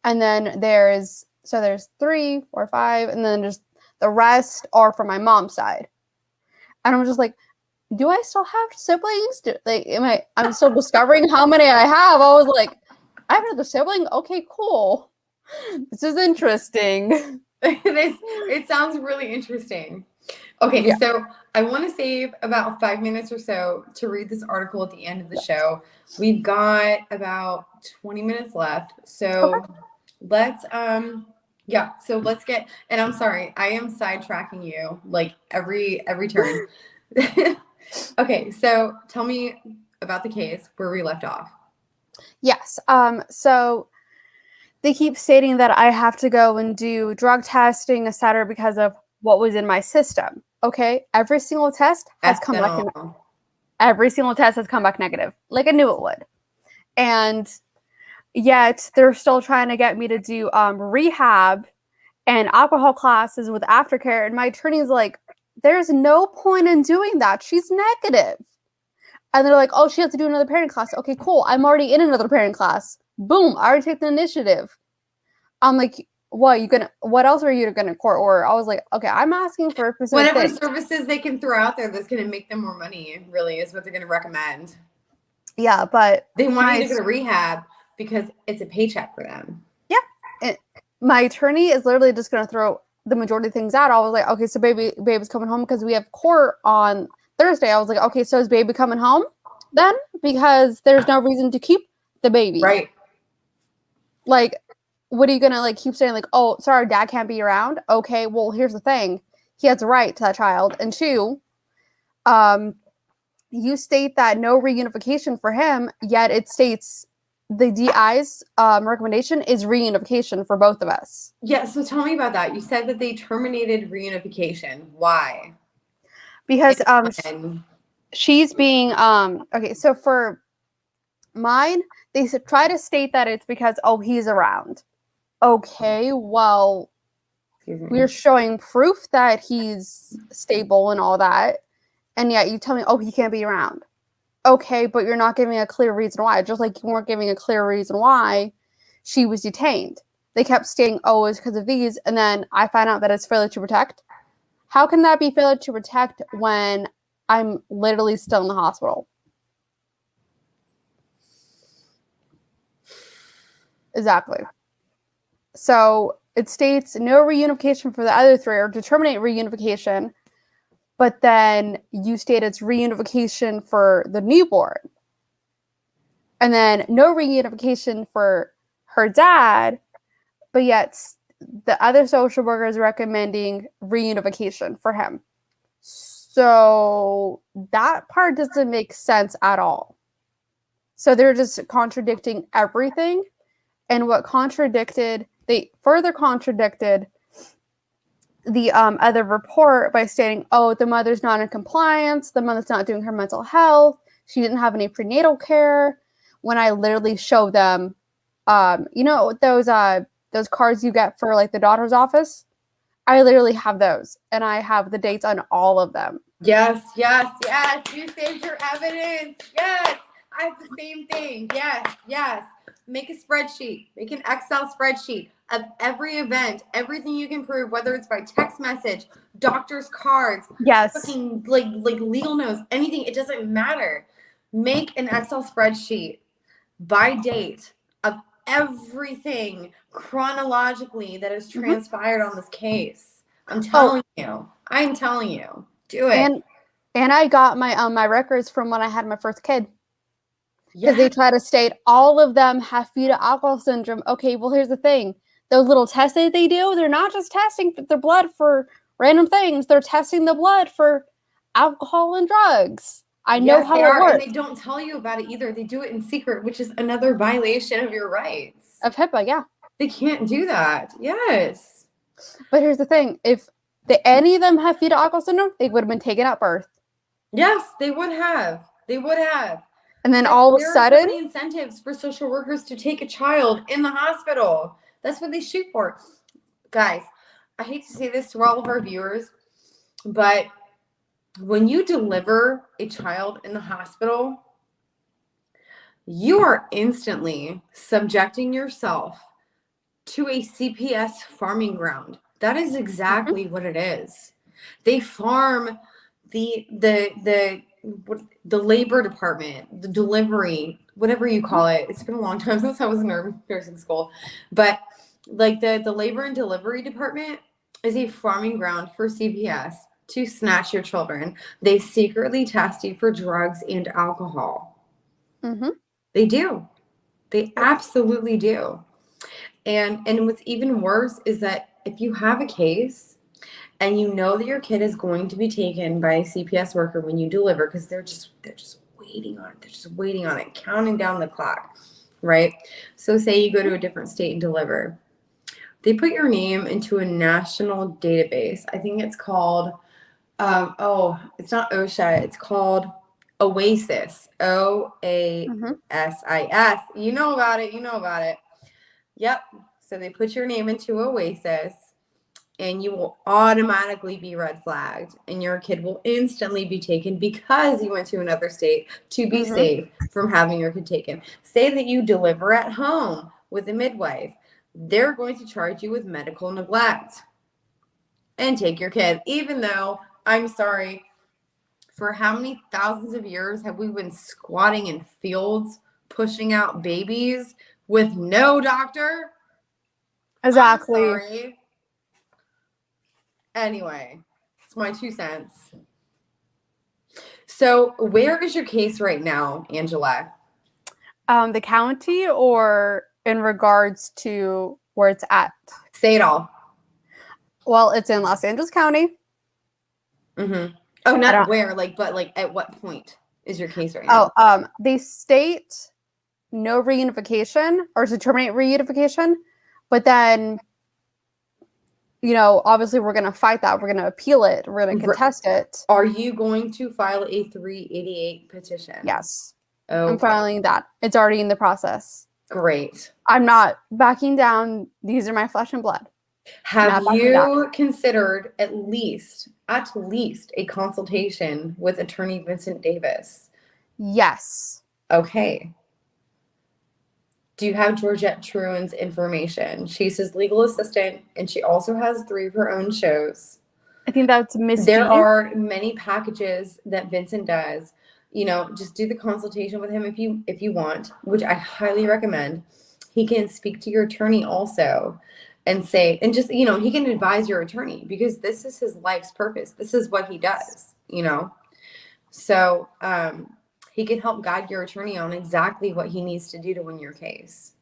and then there's 3, 4, 5, and then just the rest are from my mom's side. And I'm just like, do I still have siblings? I'm still discovering how many I have. I was like, I have another sibling? Okay, cool. This is interesting. It sounds really interesting. Okay, yeah. So I want to save about 5 minutes or so to read this article at the end of the show. We've got about 20 minutes left. So let's get, and I'm sorry, I am sidetracking you like every turn. Okay, so tell me about the case where we left off. Yes. So they keep stating that I have to go and do drug testing, etc., because of what was in my system. Okay, every single test has come back. Every single test has come back negative, like I knew it would. And yet they're still trying to get me to do rehab and alcohol classes with aftercare. And my attorney's like, there's no point in doing that. She's negative. And they're like, oh, she has to do another parenting class. Okay, cool. I'm already in another parenting class. Boom, I already take the initiative. I'm like, what else are you gonna court order? I was like, okay, I'm asking for a specific Whatever thing. services they can throw out there that's gonna make them more money, really, is what they're gonna recommend. Yeah, but they want you to go to rehab because it's a paycheck for them. Yeah. My attorney is literally just gonna throw the majority of things out. I was like, okay, so baby's coming home because we have court on Thursday. I was like, okay, so is baby coming home then? Because there's no reason to keep the baby. Right. Like, what are you gonna like keep saying like, oh, sorry, dad can't be around? Okay, well, here's the thing. He has a right to that child. And 2, you state that no reunification for him, yet it states the DI's recommendation is reunification for both of us. Yeah, so tell me about that. You said that they terminated reunification. Why? Because she's being okay, so for mine, they try to state that it's because, oh, he's around. Okay, well, we're showing proof that he's stable and all that, and yet you tell me, oh, he can't be around. Okay, but you're not giving a clear reason why. Just like you weren't giving a clear reason why she was detained. They kept stating, oh, it's because of these, and then I find out that it's failure to protect. How can that be failure to protect when I'm literally still in the hospital? Exactly. So it states no reunification for the other 3 or to terminate reunification, but then you state it's reunification for the newborn. And then no reunification for her dad, but yet the other social worker is recommending reunification for him. So that part doesn't make sense at all. So they're just contradicting everything. And what they further contradicted the other report by stating, oh, the mother's not in compliance, the mother's not doing her mental health, she didn't have any prenatal care, when I literally show them, you know, those cards you get for like the daughter's office? I literally have those, and I have the dates on all of them. Yes. You saved your evidence. Yes. I have the same thing. Yes. Make a spreadsheet. Make an Excel spreadsheet of every event, everything you can prove, whether it's by text message, doctor's cards, fucking like legal notes, anything. It doesn't matter. Make an Excel spreadsheet by date of everything chronologically that has transpired on this case. I'm telling you. Do it. And I got my records from when I had my first kid. Because they try to state all of them have fetal alcohol syndrome. Okay, well, here's the thing. Those little tests that they do, they're not just testing their blood for random things. They're testing the blood for alcohol and drugs. I know how it works. And they don't tell you about it either. They do it in secret, which is another violation of your rights. Of HIPAA, yeah. They can't do that. Yes. But here's the thing. If any of them have fetal alcohol syndrome, they would have been taken at birth. Yes, they would have. And then all of a sudden, there are so many incentives for social workers to take a child in the hospital. That's what they shoot for. Guys, I hate to say this to all of our viewers, but when you deliver a child in the hospital, you are instantly subjecting yourself to a CPS farming ground. That is exactly what it is. They farm the labor department, the delivery, whatever you call it. It's been a long time since I was in nursing school, but like the labor and delivery department is a farming ground for CPS to snatch your children. They secretly test you for drugs and alcohol. They do. They absolutely do. And what's even worse is that if you have a case and you know that your kid is going to be taken by a CPS worker when you deliver, because they're just waiting on it. They're just waiting on it, counting down the clock, right? So say you go to a different state and deliver. They put your name into a national database. I think it's called, it's not OSHA. It's called OASIS, OASIS. You know about it. Yep. So they put your name into OASIS, and you will automatically be red flagged, and your kid will instantly be taken because you went to another state to be safe from having your kid taken. Say that you deliver at home with a midwife, they're going to charge you with medical neglect and take your kid, even though, I'm sorry, for how many thousands of years have we been squatting in fields pushing out babies with no doctor? Exactly. I'm sorry. Anyway, it's my 2 cents. So where is your case right now, Angela? The county, or in regards to where it's at? Say it all. Well, it's in Los Angeles County. Oh, not where, but at what point is your case right now? They state no reunification or to terminate reunification, but then, obviously we're going to fight that. We're going to appeal it. We're going to contest it. Are you going to file a 388 petition? Yes. Oh, I'm filing that. It's already in the process. Great. I'm not backing down. These are my flesh and blood. Have you considered at least a consultation with Attorney Vincent Davis? Yes. Okay. Do you have Georgette Truan's information? She's his legal assistant, and she also has 3 of her own shows. I think that's Miss D. There are many packages that Vincent does. Just do the consultation with him if you want, which I highly recommend. He can speak to your attorney also and say, and just, he can advise your attorney, because this is his life's purpose. This is what he does, So he can help guide your attorney on exactly what he needs to do to win your case.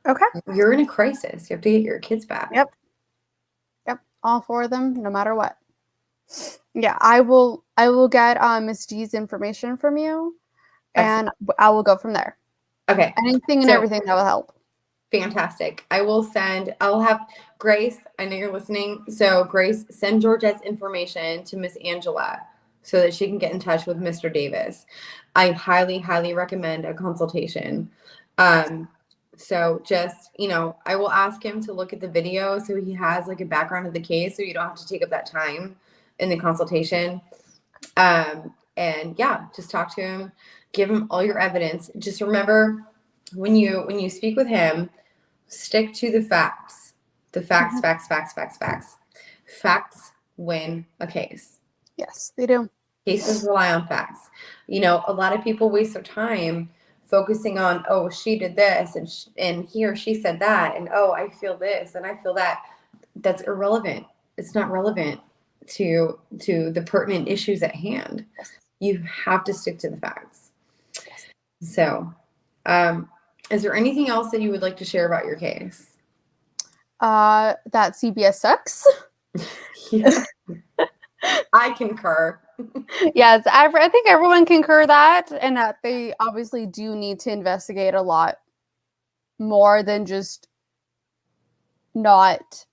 Okay. You're in a crisis. You have to get your kids back. Yep. All 4 of them, no matter what. Yeah, I will get Miss D's information from you, and I will go from there. Okay. Anything and everything that will help. Fantastic. I'll have Grace, I know you're listening. So Grace, send Georgette's information to Miss Angela so that she can get in touch with Mr. Davis. I highly, highly recommend a consultation. So just, I will ask him to look at the video so he has a background of the case, so you don't have to take up that time in the consultation. And yeah, just talk to him, give him all your evidence. Just remember, when you speak with him, stick to the facts. The facts, facts. Facts win a case. Yes, they do. Cases rely on facts. A lot of people waste their time focusing on, oh, she did this and he or she said that, and oh, I feel this and I feel that. That's irrelevant. It's not relevant to the pertinent issues at hand. You have to stick to the facts. So, is there anything else that you would like to share about your case? That CBS sucks. Yeah. I concur. Yes, I think everyone concur that, and that they obviously do need to investigate a lot more than just not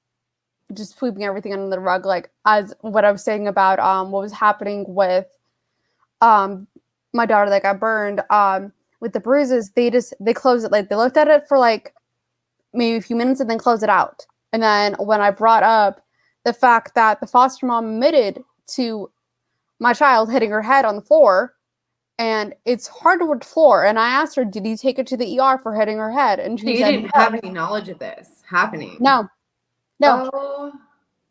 just sweeping everything under the rug. Like, as what I was saying about what was happening with my daughter that got burned with the bruises, they closed it. Like, they looked at it for maybe a few minutes and then closed it out. And then when I brought up the fact that the foster mom admitted to my child hitting her head on the floor, and it's hardwood floor, and I asked her, did you take her to the ER for hitting her head? And she said, didn't have any knowledge of this happening. No. Oh.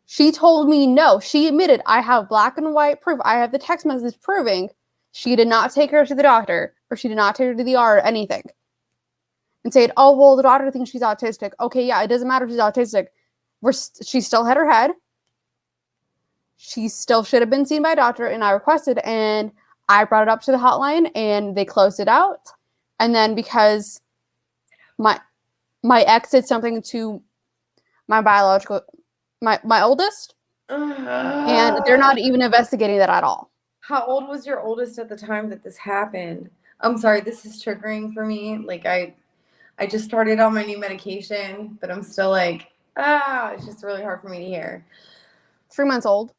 She told me no. She admitted, I have black and white proof. I have the text message proving she did not take her to the doctor, or she did not take her to the ER or anything. And said, oh, well, the doctor thinks she's autistic. Okay, yeah, it doesn't matter if she's autistic. She still hit her head. She still should have been seen by a doctor, and I requested, and I brought it up to the hotline, and they closed it out. And then because my ex did something to my oldest, and they're not even investigating that at all. How old was your oldest at the time that this happened? I'm sorry, this is triggering for me. I just started on my new medication, but I'm still it's just really hard for me to hear. 3 months old.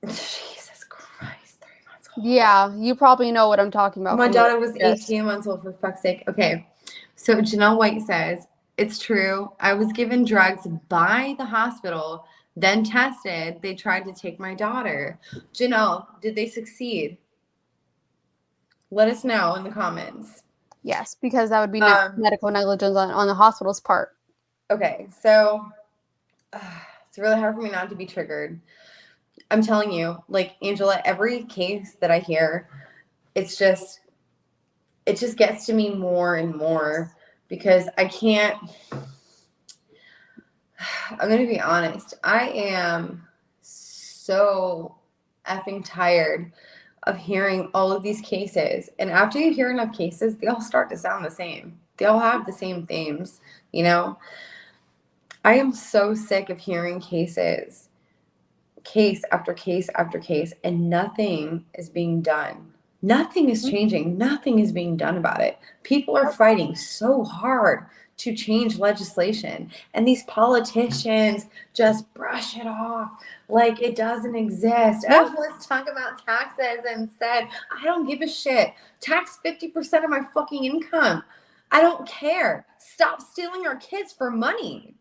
Jesus Christ, 3 months old. Yeah, you probably know what I'm talking about. My daughter was 18 months old, for fuck's sake. Okay, so Janelle White says, it's true. I was given drugs by the hospital then tested. They tried to take my daughter. Janelle, did they succeed? Let us know in the comments. Yes, because that would be medical negligence on the hospital's part. Okay, so it's really hard for me not to be triggered. I'm telling you, like, Angela, every case that I hear, it just gets to me more and more because I can't. I'm going to be honest. I am so effing tired of hearing all of these cases. And after you hear enough cases, they all start to sound the same. They all have the same themes, you know? I am so sick of hearing cases, case after case after case, and nothing is being done. Nothing is changing. Nothing is being done about it. People are fighting so hard to change legislation, and these politicians just brush it off like it doesn't exist. Oh, let's talk about taxes and said, I don't give a shit. Tax 50% of my fucking income. I don't care. Stop stealing our kids for money.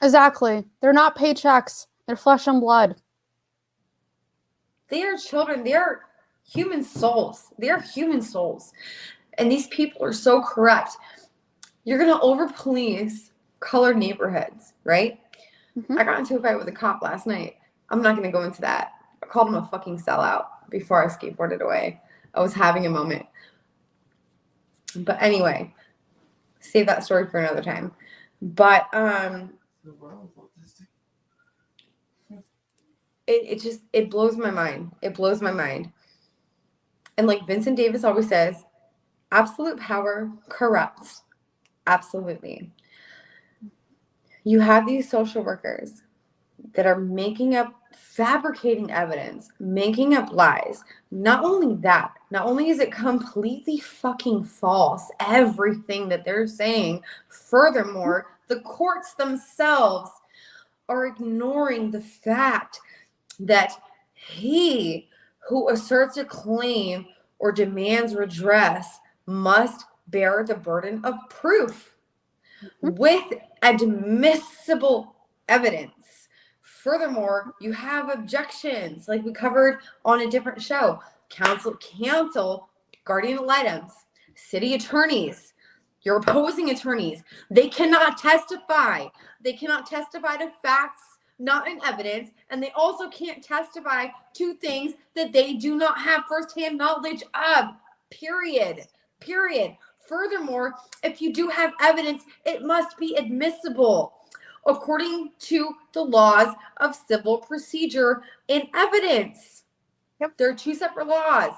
Exactly. They're not paychecks. They're flesh and blood. They are children. They are human souls. They are human souls. And these people are so corrupt. You're going to over-police colored neighborhoods, right? Mm-hmm. I got into a fight with a cop last night. I'm not going to go into that. I called him a fucking sellout before I skateboarded away. I was having a moment. But anyway, save that story for another time. But it blows my mind. It blows my mind. And like Vincent Davis always says, absolute power corrupts. Absolutely. You have these social workers that are making up, fabricating evidence, making up lies. Not only that, not only is it completely fucking false, everything that they're saying, furthermore, the courts themselves are ignoring the fact that he who asserts a claim or demands redress must bear the burden of proof with admissible evidence. Furthermore, you have objections, like we covered on a different show. Counsel, guardian ad litems, city attorneys, your opposing attorneys, they cannot testify. They cannot testify to facts, not in evidence, and they also can't testify to things that they do not have firsthand knowledge of. Period. Furthermore, if you do have evidence, it must be admissible according to the laws of civil procedure and evidence. Yep. There are two separate laws.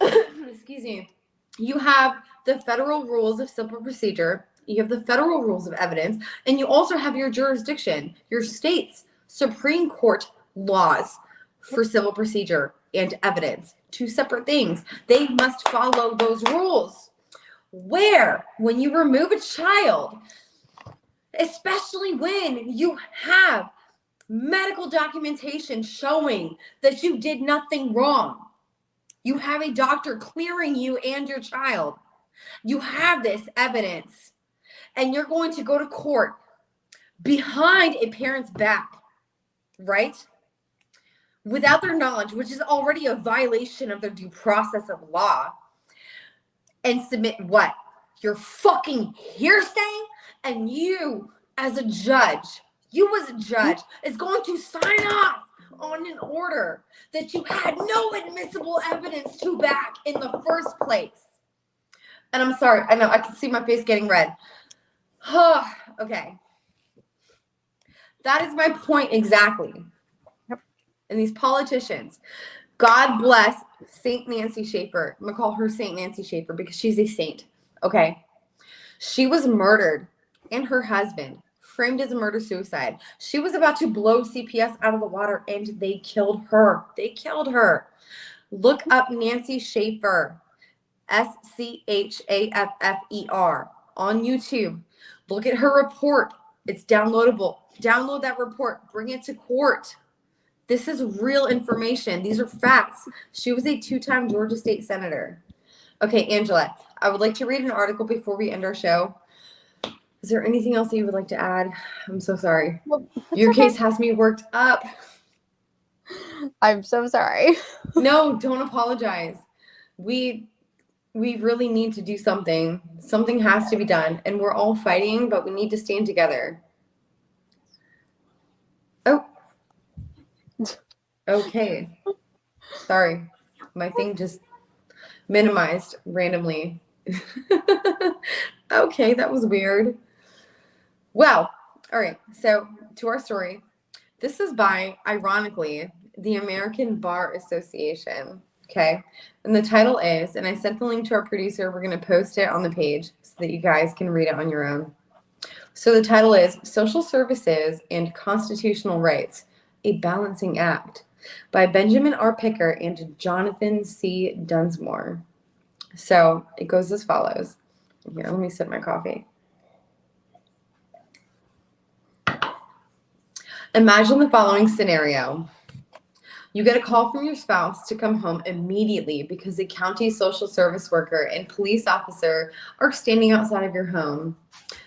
Excuse me. You have the federal rules of civil procedure, you have the federal rules of evidence, and you also have your jurisdiction, your state's Supreme Court laws for civil procedure and evidence. Two separate things. They must follow those rules. Where, when you remove a child, especially when you have medical documentation showing that you did nothing wrong, you have a doctor clearing you and your child, you have this evidence, and you're going to go to court behind a parent's back, right? Without their knowledge, which is already a violation of their due process of law, and submit what? Your fucking hearsay? And you as a judge is going to sign off on an order that you had no admissible evidence to back in the first place. And I'm sorry, I know, I can see my face getting red. Okay. That is my point exactly. Yep. And these politicians, God bless Saint Nancy Schaefer. I'm going to call her Saint Nancy Schaefer because she's a saint. Okay. She was murdered and her husband framed as a murder-suicide. She was about to blow CPS out of the water and they killed her. Look up Nancy Schaefer, Schaffer, on YouTube. Look at her report. It's downloadable. Download that report. Bring it to court. This is real information. These are facts. She was a 2-time Georgia State Senator. Okay, Angela, I would like to read an article before we end our show. Is there anything else that you would like to add? I'm so sorry. Well, Your okay. case has me worked up. I'm so sorry. No, don't apologize. We really need to do something. Something has to be done, and we're all fighting, but we need to stand together. Oh. Okay. Sorry. My thing just minimized randomly. Okay, that was weird. Well, all right. So, to our story. This is by, ironically, the American Bar Association. Okay. And the title is, and I sent the link to our producer. We're going to post it on the page so that you guys can read it on your own. So the title is Social Services and Constitutional Rights, a Balancing Act by Benjamin R. Picker and Jonathan C. Dunsmore. So it goes as follows. Here, let me sip my coffee. Imagine the following scenario. You get a call from your spouse to come home immediately because a county social service worker and police officer are standing outside of your home,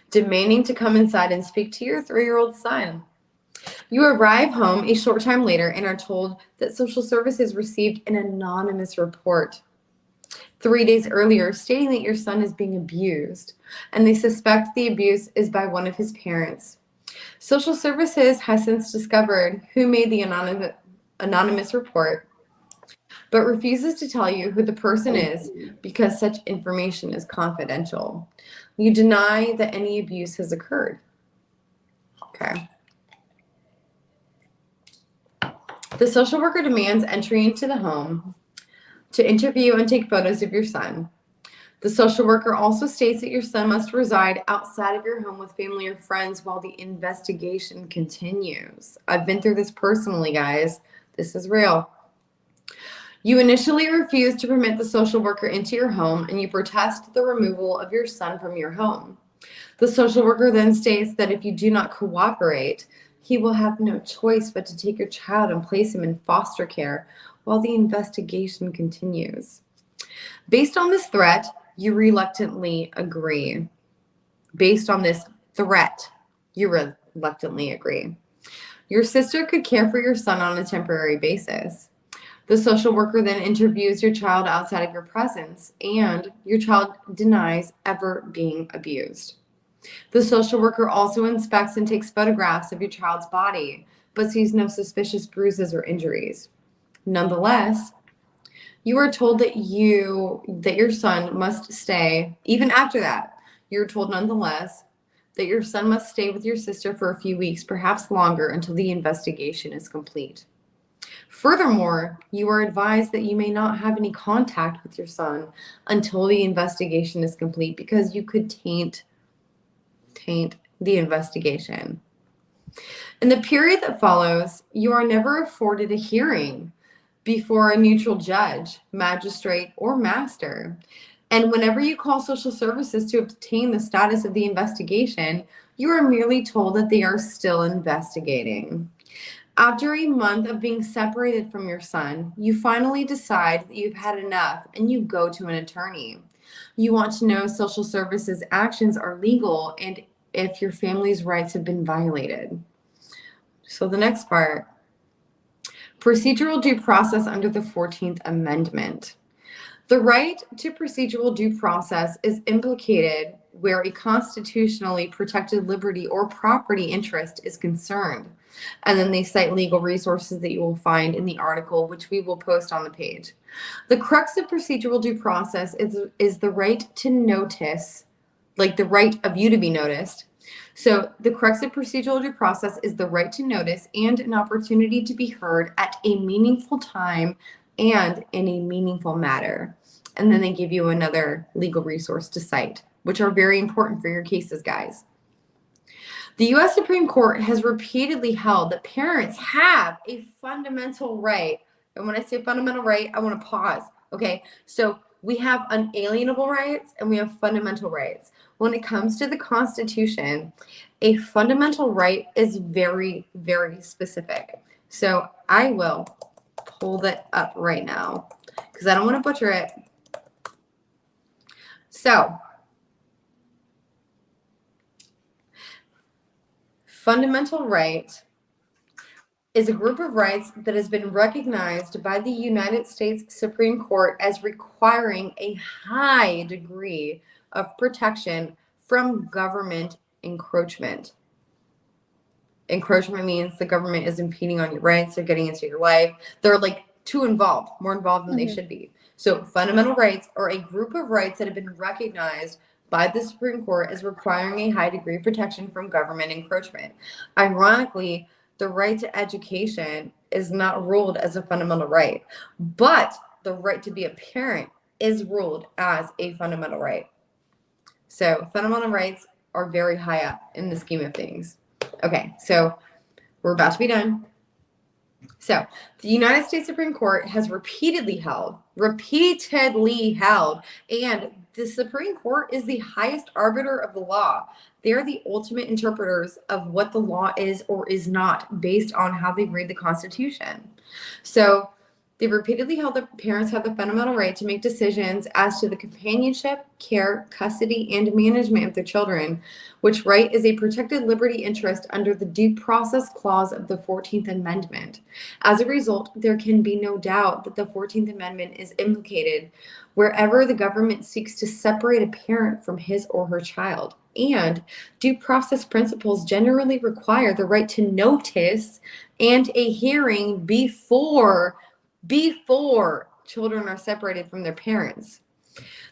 demanding to come inside and speak to your 3-year-old son. You arrive home a short time later and are told that social services received an anonymous report 3 days earlier stating that your son is being abused, and they suspect the abuse is by one of his parents. Social services has since discovered who made the anonymous report, but refuses to tell you who the person is because such information is confidential. You deny that any abuse has occurred. Okay. The social worker demands entry into the home to interview and take photos of your son. The social worker also states that your son must reside outside of your home with family or friends while the investigation continues. I've been through this personally, guys. This is real. You initially refuse to permit the social worker into your home, and you protest the removal of your son from your home. The social worker then states that if you do not cooperate, he will have no choice but to take your child and place him in foster care while the investigation continues. Based on this threat, you reluctantly agree. Based on this threat, you reluctantly agree. Your sister could care for your son on a temporary basis. The social worker then interviews your child outside of your presence, and your child denies ever being abused. The social worker also inspects and takes photographs of your child's body, but sees no suspicious bruises or injuries. Nonetheless, you are told that your son must stay. Even after that, you're told nonetheless that your son must stay with your sister for a few weeks, perhaps longer, until the investigation is complete. Furthermore, you are advised that you may not have any contact with your son until the investigation is complete because you could taint the investigation. In the period that follows, you are never afforded a hearing before a neutral judge, magistrate, or master. And whenever you call social services to obtain the status of the investigation, you are merely told that they are still investigating. After a month of being separated from your son, you finally decide that you've had enough and you go to an attorney. You want to know if social services actions are legal and if your family's rights have been violated. So the next part. Procedural due process under the 14th Amendment. The right to procedural due process is implicated where a constitutionally protected liberty or property interest is concerned. And then they cite legal resources that you will find in the article, which we will post on the page. The crux of procedural due process is the right to notice, like the right of you to be noticed. So the crux of procedural due process is the right to notice and an opportunity to be heard at a meaningful time and in a meaningful matter. And then they give you another legal resource to cite, which are very important for your cases, guys. The U.S. Supreme Court has repeatedly held that parents have a fundamental right. And when I say fundamental right, I want to pause. Okay, so we have unalienable rights and we have fundamental rights. When it comes to the Constitution, a fundamental right is very, very specific. So I will pull that up right now because I don't want to butcher it. So fundamental right is a group of rights that has been recognized by the United States Supreme Court as requiring a high degree of protection from government encroachment. Encroachment means the government is impeding on your rights, they're getting into your life. They're like too involved, more involved than they should be. So fundamental rights are a group of rights that have been recognized by the Supreme Court as requiring a high degree of protection from government encroachment. Ironically, the right to education is not ruled as a fundamental right, but the right to be a parent is ruled as a fundamental right. So fundamental rights are very high up in the scheme of things. Okay, so we're about to be done. So the United States Supreme Court has repeatedly held, and the Supreme Court is the highest arbiter of the law. They're the ultimate interpreters of what the law is or is not based on how they read the Constitution. So they've repeatedly held that parents have the fundamental right to make decisions as to the companionship, care, custody, and management of their children, which right is a protected liberty interest under the Due Process Clause of the 14th Amendment. As a result, there can be no doubt that the 14th Amendment is implicated wherever the government seeks to separate a parent from his or her child. And due process principles generally require the right to notice and a hearing before children are separated from their parents.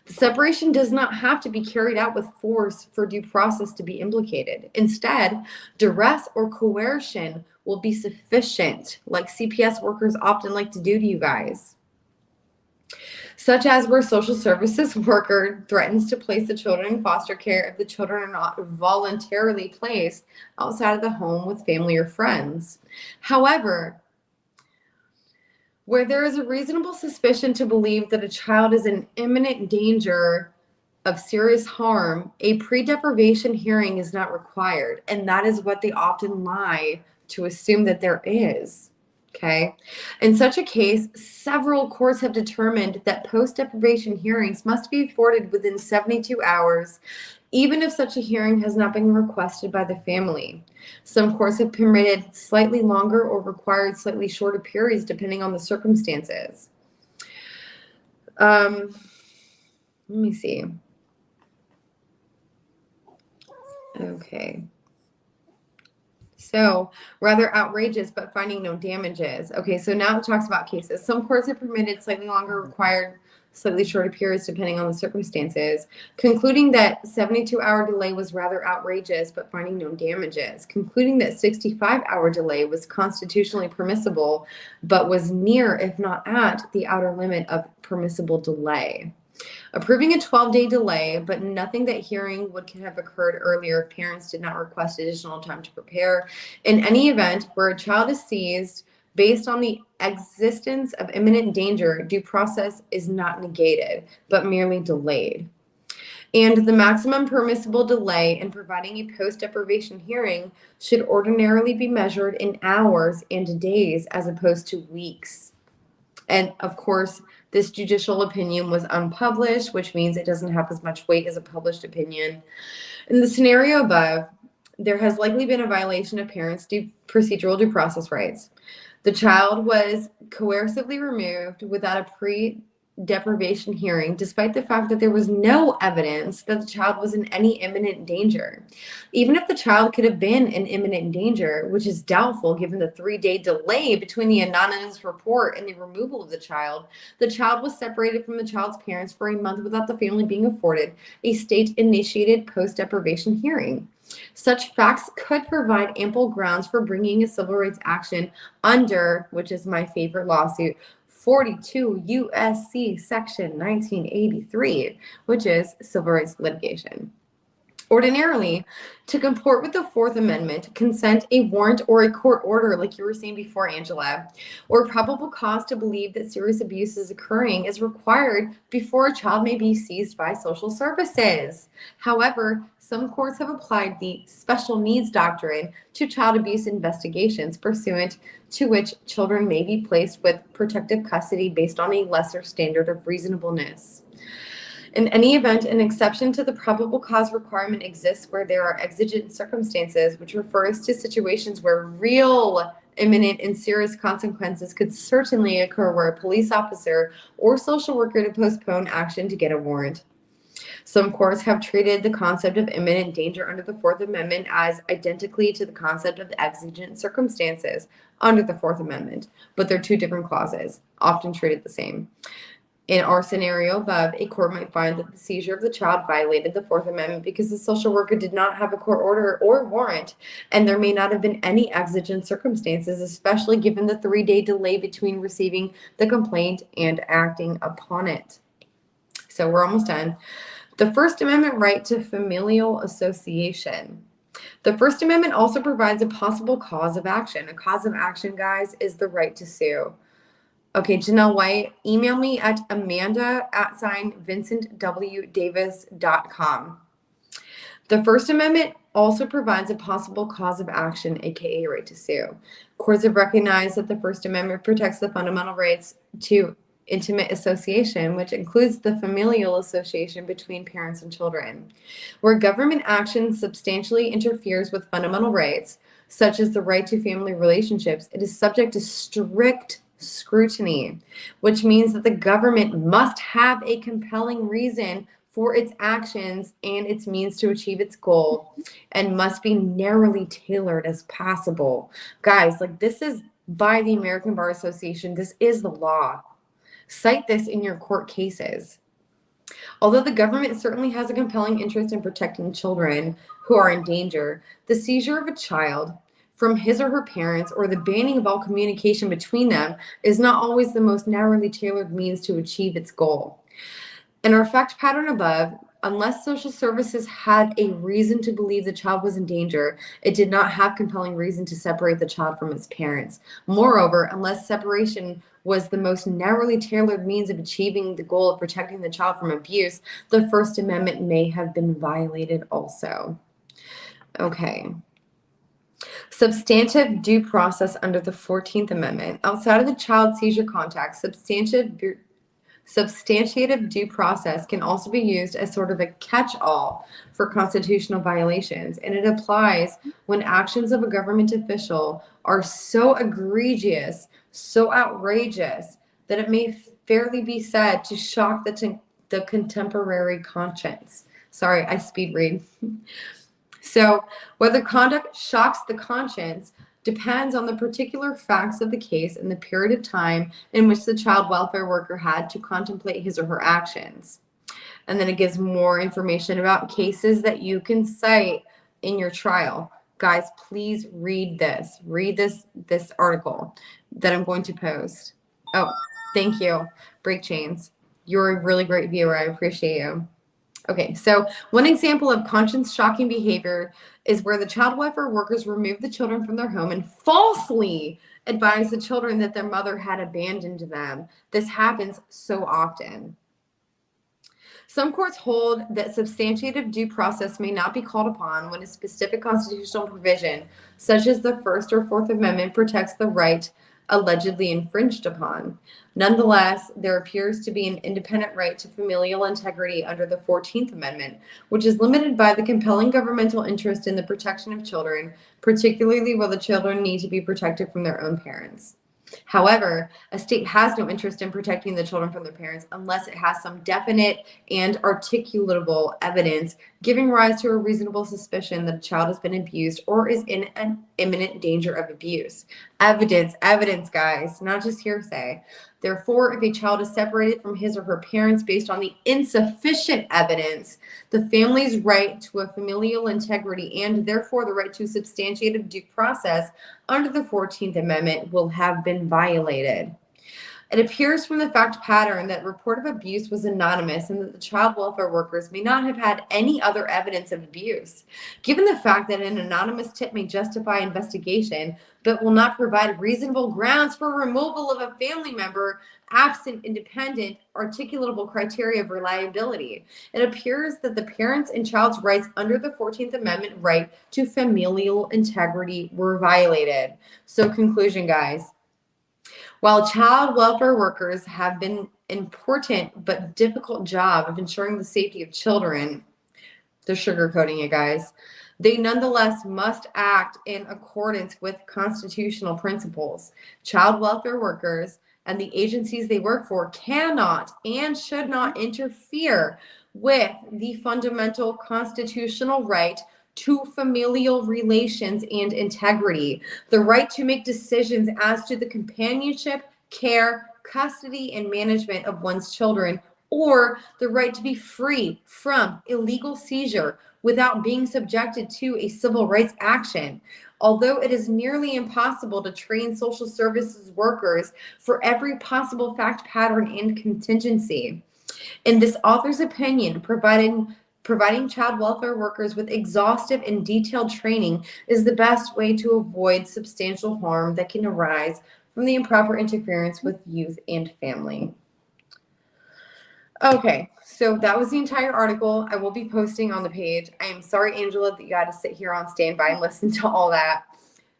The separation does not have to be carried out with force for due process to be implicated. Instead, duress or coercion will be sufficient, like CPS workers often like to do to you guys. Such as where social services worker threatens to place the children in foster care if the children are not voluntarily placed outside of the home with family or friends. However, where there is a reasonable suspicion to believe that a child is in imminent danger of serious harm, a pre-deprivation hearing is not required. And that is what they often lie to assume that there is. Okay. In such a case, several courts have determined that post-deprivation hearings must be afforded within 72 hours, even if such a hearing has not been requested by the family. Some courts have permitted slightly longer or required slightly shorter periods depending on the circumstances. Let me see. Okay. So rather outrageous, but finding no damages. Okay, so now it talks about cases. Some courts have permitted slightly longer, required slightly shorter periods depending on the circumstances, concluding that 72-hour delay was rather outrageous, but finding no damages, concluding that 65-hour delay was constitutionally permissible, but was near, if not at, the outer limit of permissible delay. Approving a 12-day delay, but nothing that hearing would have occurred earlier if parents did not request additional time to prepare. In any event where a child is seized based on the existence of imminent danger, due process is not negated, but merely delayed. And the maximum permissible delay in providing a post-deprivation hearing should ordinarily be measured in hours and days as opposed to weeks. And of course, this judicial opinion was unpublished, which means it doesn't have as much weight as a published opinion. In the scenario above, there has likely been a violation of parents' procedural due process rights. The child was coercively removed without a pre-deprivation hearing, despite the fact that there was no evidence that the child was in any imminent danger. Even if the child could have been in imminent danger, which is doubtful given the 3-day delay between the anonymous report and the removal of the child was separated from the child's parents for a month without the family being afforded a state-initiated post-deprivation hearing. Such facts could provide ample grounds for bringing a civil rights action under, which is my favorite lawsuit, 42 U.S.C. Section 1983, which is civil rights litigation. Ordinarily, to comport with the Fourth Amendment, consent, a warrant, or a court order, like you were saying before, Angela, or probable cause to believe that serious abuse is occurring is required before a child may be seized by social services. However, some courts have applied the special needs doctrine to child abuse investigations, pursuant to which children may be placed with protective custody based on a lesser standard of reasonableness. In any event, an exception to the probable cause requirement exists where there are exigent circumstances, which refers to situations where real, imminent, and serious consequences could certainly occur where a police officer or social worker to postpone action to get a warrant. Some courts have treated the concept of imminent danger under the Fourth Amendment as identically to the concept of exigent circumstances under the Fourth Amendment, but they're two different clauses, often treated the same. In our scenario above, a court might find that the seizure of the child violated the Fourth Amendment because the social worker did not have a court order or warrant, and there may not have been any exigent circumstances, especially given the 3-day delay between receiving the complaint and acting upon it. So we're almost done. The First Amendment right to familial association. The First Amendment also provides a possible cause of action. A cause of action, guys, is the right to sue. Okay, Janelle White, email me at amanda@vincentwdavis.com. The First Amendment also provides a possible cause of action, aka right to sue. Courts have recognized that the First Amendment protects the fundamental rights to intimate association, which includes the familial association between parents and children. Where government action substantially interferes with fundamental rights, such as the right to family relationships, it is subject to strict scrutiny, which means that the government must have a compelling reason for its actions and its means to achieve its goal, and must be narrowly tailored as possible. Guys, like, this is by the American Bar Association. This is the law. Cite this in your court cases. Although the government certainly has a compelling interest in protecting children who are in danger, the seizure of a child from his or her parents or the banning of all communication between them is not always the most narrowly tailored means to achieve its goal. In our fact pattern above, unless social services had a reason to believe the child was in danger, it did not have compelling reason to separate the child from its parents. Moreover, unless separation was the most narrowly tailored means of achieving the goal of protecting the child from abuse, the First Amendment may have been violated also. Okay. Substantive due process under the 14th Amendment. Outside of the child seizure context, substantiative due process can also be used as sort of a catch-all for constitutional violations, and it applies when actions of a government official are so egregious, so outrageous, that it may fairly be said to shock the contemporary conscience. Sorry, I speed read. So whether conduct shocks the conscience depends on the particular facts of the case and the period of time in which the child welfare worker had to contemplate his or her actions. And then it gives more information about cases that you can cite in your trial. Guys, please read this. Read this article that I'm going to post. Oh, thank you. Break Chains. You're a really great viewer. I appreciate you. Okay, so one example of conscience-shocking behavior is where the child welfare workers remove the children from their home and falsely advise the children that their mother had abandoned them. This happens so often. Some courts hold that substantiative due process may not be called upon when a specific constitutional provision, such as the First or Fourth Amendment, protects the right allegedly infringed upon. Nonetheless, there appears to be an independent right to familial integrity under the 14th Amendment, which is limited by the compelling governmental interest in the protection of children, particularly where the children need to be protected from their own parents. However, a state has no interest in protecting the children from their parents unless it has some definite and articulable evidence giving rise to a reasonable suspicion that a child has been abused or is in an imminent danger of abuse. Evidence, guys, not just hearsay. Therefore, if a child is separated from his or her parents based on the insufficient evidence, the family's right to a familial integrity and therefore the right to substantiative due process under the 14th Amendment will have been violated. It appears from the fact pattern that report of abuse was anonymous and that the child welfare workers may not have had any other evidence of abuse. Given the fact that an anonymous tip may justify investigation, but will not provide reasonable grounds for removal of a family member absent independent, articulable criteria of reliability, it appears that the parents' and child's rights under the 14th Amendment right to familial integrity were violated. So conclusion, guys. While child welfare workers have been important but difficult job of ensuring the safety of children, they're sugarcoating it, guys. They nonetheless must act in accordance with constitutional principles. Child welfare workers and the agencies they work for cannot and should not interfere with the fundamental constitutional right to familial relations and integrity, the right to make decisions as to the companionship, care, custody, and management of one's children, or the right to be free from illegal seizure without being subjected to a civil rights action. Although it is nearly impossible to train social services workers for every possible fact pattern and contingency. In this author's opinion, providing child welfare workers with exhaustive and detailed training is the best way to avoid substantial harm that can arise from the improper interference with youth and family. Okay, so that was the entire article. I will be posting on the page. I am sorry, Angela, that you had to sit here on standby and listen to all that.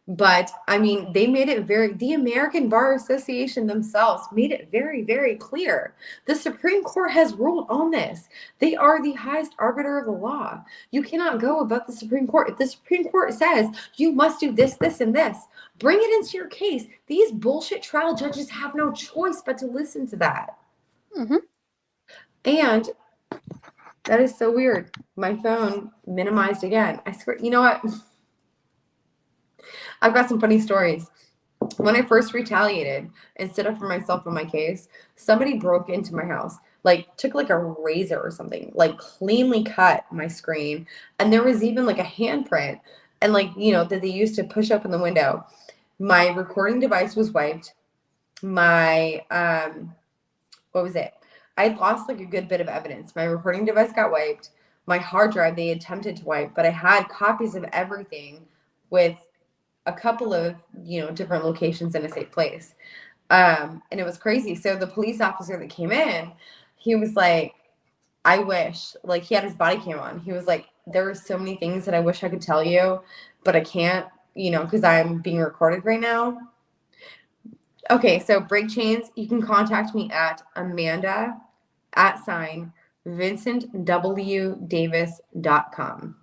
But I mean, they made it the American Bar Association themselves made it very, very clear. The Supreme Court has ruled on this. They are the highest arbiter of the law. You cannot go above the Supreme Court. If the Supreme Court says you must do this, this, and this, bring it into your case. These bullshit trial judges have no choice but to listen to that. Mm-hmm. And that is so weird. My phone minimized again. I swear, you know what? I've got some funny stories. When I first retaliated, instead of for myself on my case, somebody broke into my house, like took like a razor or something, like cleanly cut my screen. And there was even like a handprint and like, you know, that they used to push open the window. My recording device was wiped. My, what was it? I lost like a good bit of evidence. My recording device got wiped. My hard drive, they attempted to wipe, but I had copies of everything with a couple of, you know, different locations in a safe place. And it was crazy. So the police officer that came in, he was like, I wish, like he had his body cam on. He was like, there are so many things that I wish I could tell you, but I can't, you know, because I'm being recorded right now. Okay, so break chains, you can contact me at amanda@vincentwdavis.com.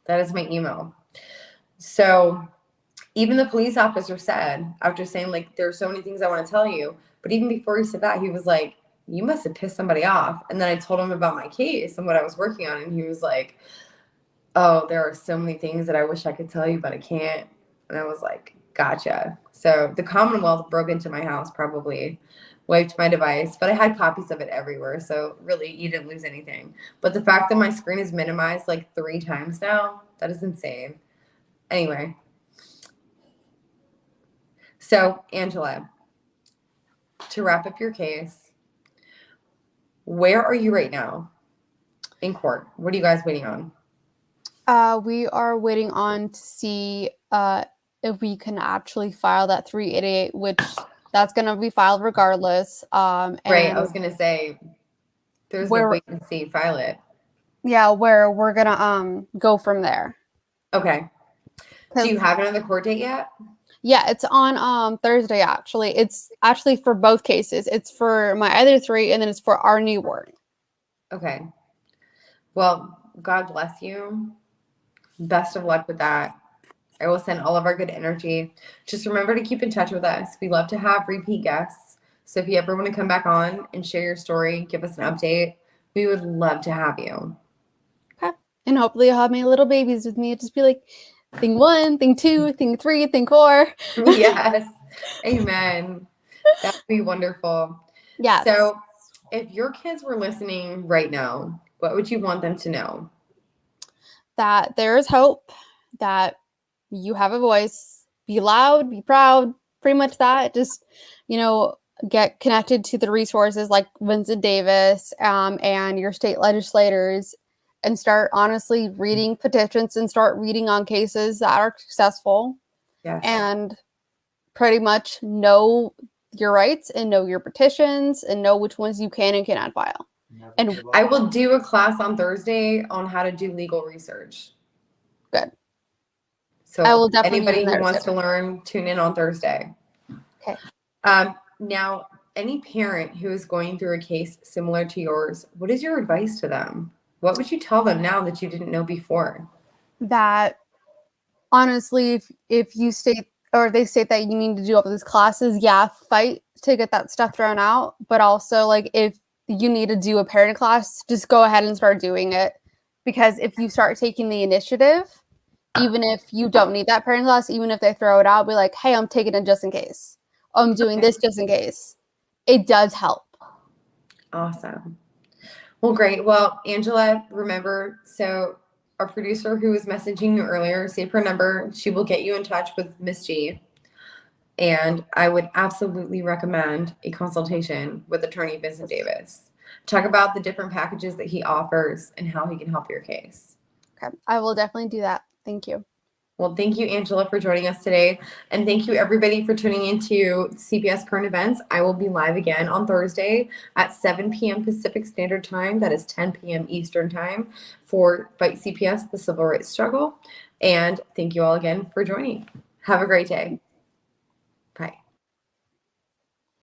That is my email. So even the police officer said, after saying like, there are so many things I want to tell you, but even before he said that, he was like, you must have pissed somebody off. And then I told him about my case and what I was working on. And he was like, oh, there are so many things that I wish I could tell you, but I can't. And I was like, gotcha. So the Commonwealth broke into my house, probably wiped my device, but I had copies of it everywhere. So really, you didn't lose anything. But the fact that my screen is minimized like 3 times now, that is insane. Anyway. So, Angela, to wrap up your case, where are you right now in court? What are you guys waiting on? We are waiting on to see if we can actually file that 388, which that's going to be filed regardless. Right, I was going to say, there's no wait and see, file it. Yeah, where we're going to go from there. Okay. Do you have another court date yet? Yeah, it's on Thursday, actually. It's actually for both cases. It's for my other 3, and then it's for our new ward. Okay. Well, God bless you. Best of luck with that. I will send all of our good energy. Just remember to keep in touch with us. We love to have repeat guests. So if you ever want to come back on and share your story, give us an update, we would love to have you. Okay. And hopefully you'll have my little babies with me. It'll just be like thing 1, thing 2, thing 3, thing 4. Yes. Amen. That would be wonderful. Yeah. So if your kids were listening right now, what would you want them to know? That there is hope, that you have a voice, be loud, be proud, pretty much that. Just, you know, get connected to the resources like Vincent Davis and your state legislators, and start honestly reading petitions and start reading on cases that are successful. Yes. And pretty much know your rights and know your petitions and know which ones you can and cannot file. And I will do a class on Thursday on how to do legal research. Good. So I will definitely anybody who wants to learn, tune in on Thursday. Okay. Now, any parent who is going through a case similar to yours, what is your advice to them? What would you tell them now that you didn't know before? That honestly, if you state or they state that you need to do all these classes, yeah, fight to get that stuff thrown out. But also, like, if you need to do a parent class, just go ahead and start doing it. Because if you start taking the initiative, even if you don't need that parent class, even if they throw it out, be like, hey, I'm taking it just in case. I'm doing this just in case. It does help. Awesome. Well, great. Well, Angela, remember, so our producer who was messaging you earlier, save her number. She will get you in touch with Miss G. And I would absolutely recommend a consultation with attorney Vincent Davis. Talk about the different packages that he offers and how he can help your case. Okay, I will definitely do that. Thank you. Well, thank you, Angela, for joining us today. And thank you, everybody, for tuning into CPS Current Events. I will be live again on Thursday at 7 p.m. Pacific Standard Time. That is 10 p.m. Eastern Time for Fight CPS, the Civil Rights Struggle. And thank you all again for joining. Have a great day.